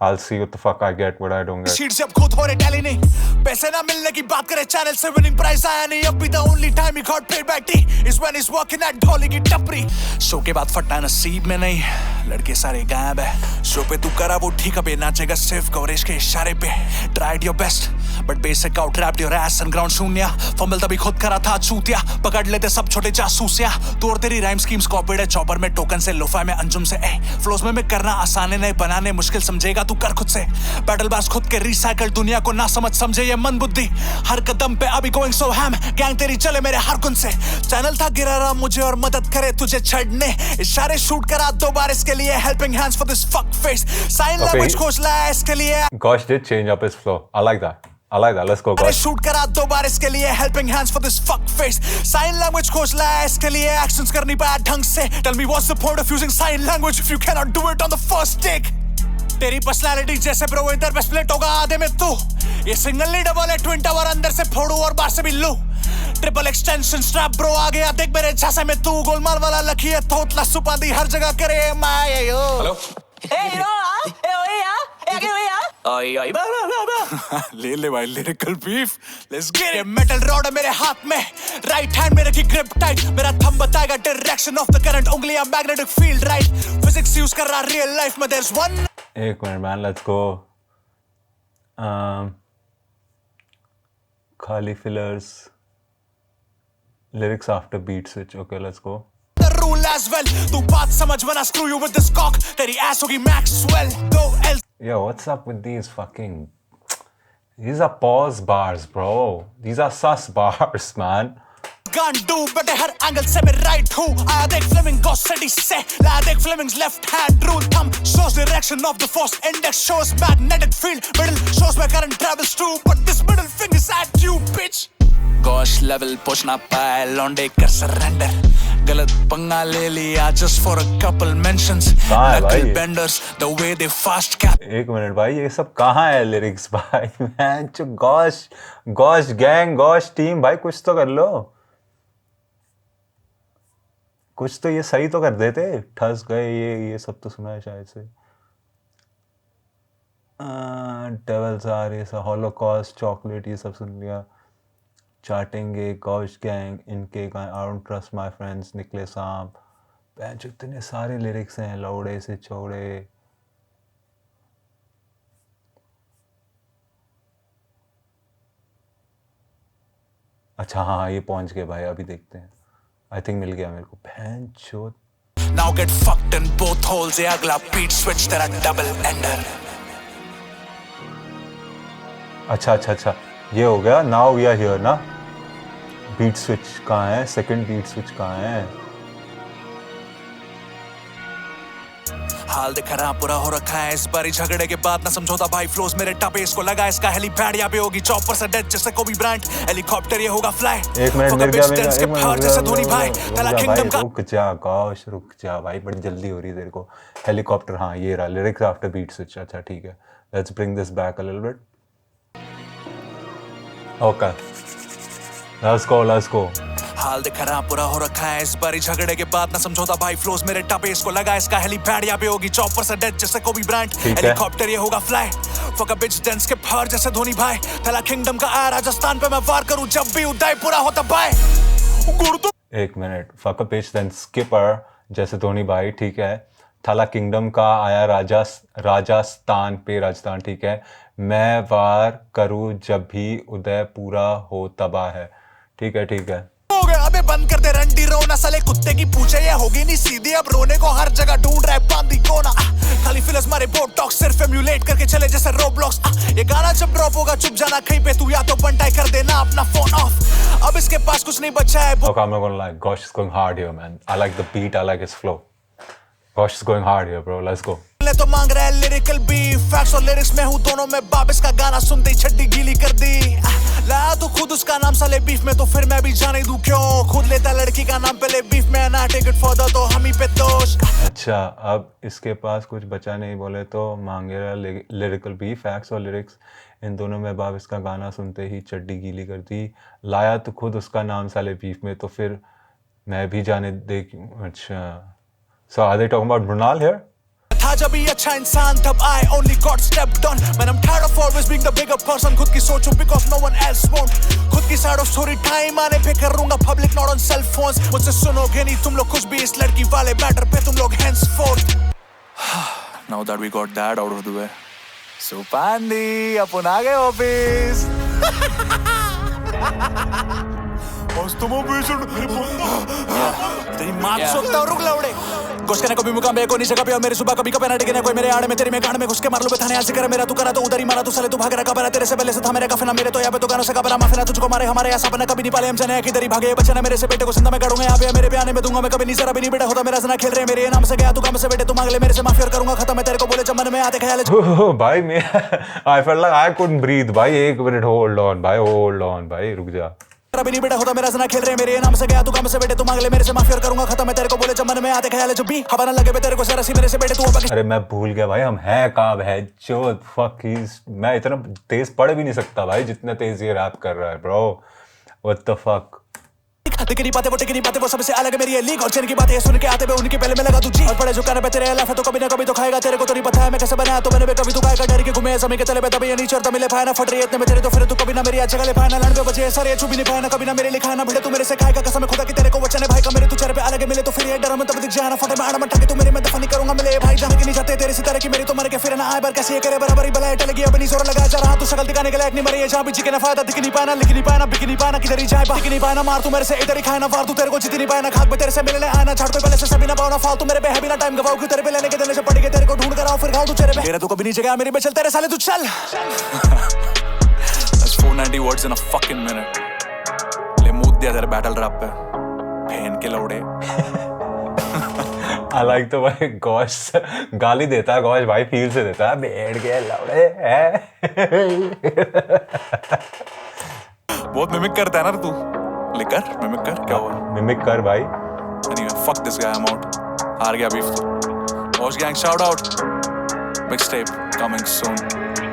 I'll see what the fuck I get what I don't get sheet जब खुद हो रहे टैली नहीं पैसे ना मिलने की बात करे चैनल से विनिंग प्राइस आया नहीं अब भी the only time he got paid by T is when he's working at ढोली की टपरी शो के बाद फटा नसीब में नहीं लड़के सारे गायब है शो पे तू करा वो ठीक अब ये नाचेगा सिर्फ कवरेज के इशारे पे tried your best but basic out wrapped your S and ground शून्य फंबल तभी खुद करा था चूतिया पकड़ लेते सब छोटे जासूसिया तू और तेरी राइम स्कीम्स कॉपीड है चॉपर में टोकन से लोफा में अंजुम से फ्लोज में करना आसान है नहीं बनाने मुश्किल समझेगा तू कर खुद से बैटल बास खुद के रिसाइकल दुनिया को ना समझ समझे ये मन बुद्धि हर कदम पे अभी गोइंग सो हैम गैंग तेरी चले मेरे हर कुन से चैनल था गिरा रहा मुझे और मदद करे तुझे छड़ने इशारे शूट करा 2 बार इसके लिए helping hands for this fuck face sign language coach लाया इसके लिए Gosh did change up his flow I like that let's go Gosh shoot करा 2 बार इसके लिए helping hands for this fuck face sign language coach लाया इसके लिए एक्शंस करनी पाया ढंग से tell me what's the point of using sign language if you can not do it on the first take तेरी पर्सनालिटी जैसे ब्रो इधर पे स्प्लिट होगा आधे में तू ये सिंगल नहीं डबल है ट्विन टावर अंदर से फोड़ू और बाहर से भी लू ट्रिपल एक्सटेंशन स्ट्रैप ब्रो आ गया देख मेरे झांसे में तू गोलमाल वाला लकी है थोतला सुपादी हर जगह करे माय यो हेलो ले भाई lyrical beef let's get it metal rod है मेरे हाथ में राइट हैंड मेरे की ग्रिप टाइट मेरा थंब बताएगा डायरेक्शन ऑफ द करंट उंगलियां magnetic field right physics use कर रहा रियल लाइफ में देयर इज वन एक मिनट मैन लेट्स गो खाली fillers lyrics after beat switch okay let's go the rule as well तू बात समझ वरना screw you with this cock तेरी ass होगी Maxwell दो else yo what's up with these fucking these are pause bars bro these are sus bars man can't do better her angle से मैं राइट हूँ आया देख फ्लेमिंग को सिटी से लाया देख Fleming's left hand rule thumb shows direction of the force index shows magnetic field middle shows where current travels to but this middle finger is at you bitch Gosh level push ना पाए लौंडे कर surrender गलत पंगा ले लिया just for a couple mentions knuckle benders the way they fast cap एक मिनट भाई ये सब कहाँ है लिरिक्स भाई मैं जो gosh gang gosh team भाई कुछ तो कर लो कुछ तो ये सही तो कर देते ठस गए ये सब तो सुना है शायद से डेविल्स आर ये सब हॉलोकॉस्ट चॉकलेट ये सब सुन लिया चाटेंगे गॉश गैंग इनके I don't trust my friends निकले सांप जो इतने सारे लिरिक्स हैं लौड़े से चौड़े अच्छा हाँ ये पहुंच गए भाई अभी देखते हैं आई थिंक मिल गया मेरे को भैंचोद Now get fucked in both holes ये अगला beat switch तेरा double ender अच्छा ये हो गया नाउ वी आर हियर ना बीट स्विच कहाँ है सेकंड बीट स्विच कहाँ है हाल दिख रहा पूरा हो रखा है इस बारी झगड़े के बाद ना समझौता भाई फ्लोज मेरे टपे इसको लगा इसका हेलीपैड यहाँ पे होगी चॉपर से डेथ जैसे कोबी ब्रायंट हेलीकॉप्टर ये होगा फ्लाई एक मिनट मिल गया जैसे धोनी भाई तला किंगडम का रुक जा गॉश रुक जा भाई बड़ी जल्दी हो रही है तेरे को हेलीकॉप्टर हाँ ये रहा लिरिक्स आफ्टर बीट स्विच अच्छा ठीक है let's bring this back a little bit okay let's go हाल दिख रहा पूरा हो रखा है इस बारी झगड़े के बाद ना समझौता भाई फ्लोज मेरे टपे इसको लगा इसका हेलीपैड यहाँ पे होगी चॉपर से डेथ जैसे कोबी ब्रायंट हेलीकॉप्टर ये होगा फ्लाई फक अ बिच डेंस के फर जैसे धोनी भाई तला किंगडम का आया राजस्थान पे मैं वार करूं जब भी उदयपुरा होता भाई एक मिनट फक अ बिच देन स्किपर जैसे धोनी भाई ठीक है थाला किंगडम का आया राजस्थान पे, राजस्थान ठीक है। मैं वार करूँ जब भी उदय पूरा हो तबाह है, ठीक है ठीक है। हो गया अबे बंद कर दे रंडी रोना, साले कुत्ते की पूछे ये होगी नहीं सीधी, अब रोने को हर जगह ढूंढ रहा है बांदी कोना। खाली फिलस मारे बोटॉक्स सिर्फ एम्यूलेट करके चले जैसे रोब्लॉक्स। ये गाना जब ड्रॉप होगा चुप जाना कहीं पे तू, या तो बंटाई कर देना अपना फोन ऑफ, अब इसके पास कुछ नहीं बचा है। Okay, I'm not gonna lie, Gosh is going hard here, man. I like the beat, I like his flow. Gosh is going hard here, bro. Let's go. तो मांग रहा है लिरिकल बीफ, फैक्ट्स और लिरिक्स में हूँ दोनों में बाप, इसका गाना सुनते ही छड्डी गीली कर दी। लाया तो खुद उसका नाम साले बीफ में, तो फिर मैं भी जाने दूं क्यों, खुद लेता लड़की का नाम पहले बीफ में, ना टेक इट फर्दर तो हम ही पे दोष। अच्छा, अब इसके पास कुछ बचा नहीं, बोले तो मांगे रहा लिरिकल बीफ, फैक्ट्स और लिरिक्स इन दोनों में बाप, इसका गाना सुनते ही चड्डी गीली कर दी। लाया तो खुद उसका नाम साले बीफ में, तो फिर मैं भी जाने दे क्यों। अच्छा, so are they talking about Brunal here? था जब ही अच्छा इंसान तब I only got stepped on, man I'm tired of always being the bigger person, खुद की सोचूं because no one else won't, खुद की side of story टाइम आने पे करूंगा public not on cell phones, मुझसे सुनोगे नहीं तुम लोग कुछ भी इस लड़की वाले मैटर पे तुम लोग henceforth। Now that we got that out of the way, so पांडी अपन आ गए ऑफिस। तेरी माँ सोचता हूँ रुक लौड़े गोश करने को भी मुकाम को नीचे कभी, और मेरी सुबह कभी कभी ना टिकने कोई मेरे आड़े में, तेरी में गांड में घुस के मार लो बेथाने आज करे मेरा, तू करा तो उधर ही मारा, तू साले तू भाग रहा कबरा, तेरे से पहले से था मेरा कफना, मेरे तो यहाँ पे तो गानों से कबरा माफिना, तुझको मारे हमारे ऐसा बना कभी नहीं पाले हम जाने किधर ही भागे बच्चे ना, मेरे से बेटे को सिंधा में गड़ूंगा यहाँ पे, मेरे पे आने में दूंगा मैं कभी नहीं, जरा भी नहीं बेटा होता मेरा जना खेल रहे मेरे नाम से गया तू काम से बेटे, तू मांग ले मेरे से माफी और करूंगा खत्म, मैं तेरे को बोले चमन में आते ख्याल भाई मैं I felt like I couldn't breathe भाई, एक मिनट hold on भाई रुक जा। अभी नहीं बेटा होता मेरा जना खेल रहे मेरे नाम से गया तू काम से बेटे, तू मांग ले मेरे से माफी और करूंगा खत्म, मैं तेरे को बोले चमन में आते ख्याल जब भी हवा ना लगे तेरे को सारा सी मेरे से बेटे तू। अरे मैं भूल गया भाई, हम हैं कब है जो फक मैं इतना तेज पढ़ भी नहीं सकता भाई जितना तेज ये रैप कर रहा है ब्रो, व्हाट द फक। दिख नहीं पाते वो सबसे अलग मेरी है लीग, और चैन की बातें सुन के आते हुए उनके पहले मैं लगा तू जी, और पड़े जो कान पे तेरे लाफ है तो कभी ना कभी तो खाएगा, तेरे को तो नहीं पता है मैं कैसे बनाया, तो मैंने कभी तू खाएगा डर के घूमे समय के तले पे, तभी ये नीचे और मिले पाए ना फट रही है इतने में तेरे, तो फिर तू कभी ना मेरी अच्छे गले पाए ना लड़ पे बचे सारे छुपी नहीं पाए ना, कभी ना मेरे लिखा ना भिड़े तू मेरे से खाएगा कसम खुदा की, तेरे को वचन है भाई का मेरे तू चेहरे पे अलग मिले, तो फिर ये डर में तब दिख जाना फटे मार मटा के तू मेरे में दफा नहीं करूंगा मिले भाई, जाने के नहीं जाते तेरे सितारे की मेरी तो मर के फिर ना आए बार कैसे करे बराबरी बलाए टलगी अपनी जोर लगा जा रहा, तू शकल दिखाने के लायक नहीं मरी है, जहां भी जी के ना फायदा दिख नहीं पाना, लिख नहीं पाना बिक नहीं पाना, किधर ही जाए दिख नहीं पाना, मार तू मेरे से इधर ही खाए ना वार, तू तेरे को जीत नहीं पाए ना, खाक पे तेरे से मिलने आना झाड़ पे पहले से सभी ना पाओ ना फालतू मेरे पे है बिना टाइम गवाओ, क्यों तेरे पे लेने के देने से पड़ गए, तेरे को ढूंढ कर आओ फिर खाओ तू चेहरे पे, मेरा तू कभी नहीं जगह मेरी पे चल तेरे साले तू चल। That's 490 words in a fucking minute, ले मूड दिया तेरे बैटल रैप पे बहन के लौड़े। I like तो भाई गॉश गाली देता है, गॉश भाई फील से देता है, बैठ के लौड़े है। बहुत मिमिक करता है ना तू, लेकर मिमिक कर क्या हुआ, मिमिक कर भाई। Anyway, fuck this guy, I'm out. हार गया बीफ तो। Boss gang shout out. Mixtape coming soon.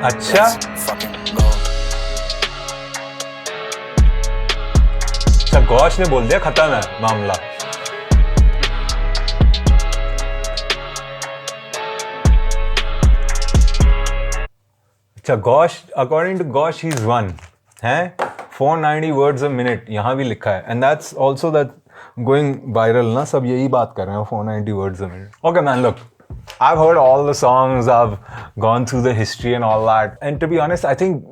अच्छा Let's fucking go. अच्छा गॉश ने बोल दिया खत्म है मामला। अच्छा Gosh, according to Gosh he is one है 490 words a minute, यहाँ भी लिखा है, and that's also that going viral ना, सब यही बात कर रहे हैं 490 words a minute. Okay man, look, I've heard all the songs, I've gone through the history and all that, and to be honest, I think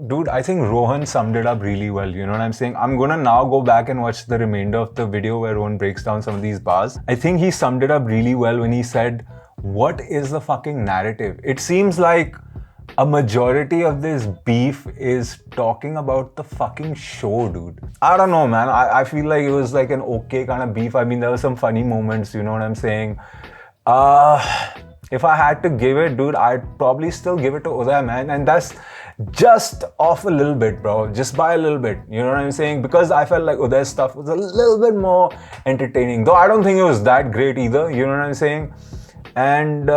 Rohan summed it up really well, you know what I'm saying? I'm gonna now go back and watch the remainder of the video where Rohan breaks down some of these bars. I think he summed it up really well when he said, what is the fucking narrative? It seems like a majority of this beef is talking about the fucking show, dude. I don't know, man. I feel like it was like an okay kind of beef. I mean, there were some funny moments, you know what I'm saying? If I had to give it, dude, I'd probably still give it to Uday, man. And that's just off a little bit, bro. Just by a little bit. You know what I'm saying? Because I felt like Uday's stuff was a little bit more entertaining. Though I don't think it was that great either. You know what I'm saying? And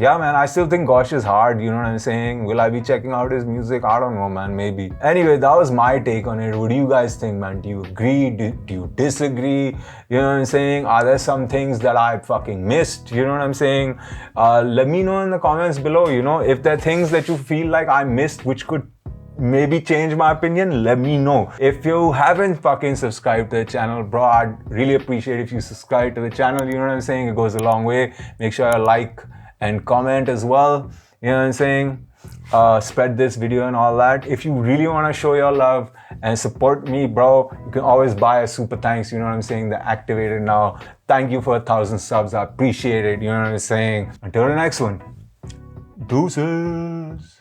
yeah, man, I still think Gosh is hard, you know what I'm saying? Will I be checking out his music? I don't know, man, maybe. Anyway, that was my take on it. What do you guys think, man? Do you agree? Do you disagree? You know what I'm saying? Are there some things that I fucking missed? You know what I'm saying? Let me know in the comments below, you know, if there are things that you feel like I missed which could maybe change my opinion, let me know. If you haven't fucking subscribed to the channel, bro, I'd really appreciate if you subscribe to the channel. You know what I'm saying? It goes a long way. Make sure you like and comment as well. You know what I'm saying? Spread this video and all that. If you really want to show your love and support me, bro, you can always buy a super thanks. You know what I'm saying? They're activated now. Thank you for 1,000 subs. I appreciate it. You know what I'm saying? Until the next one. Deuces.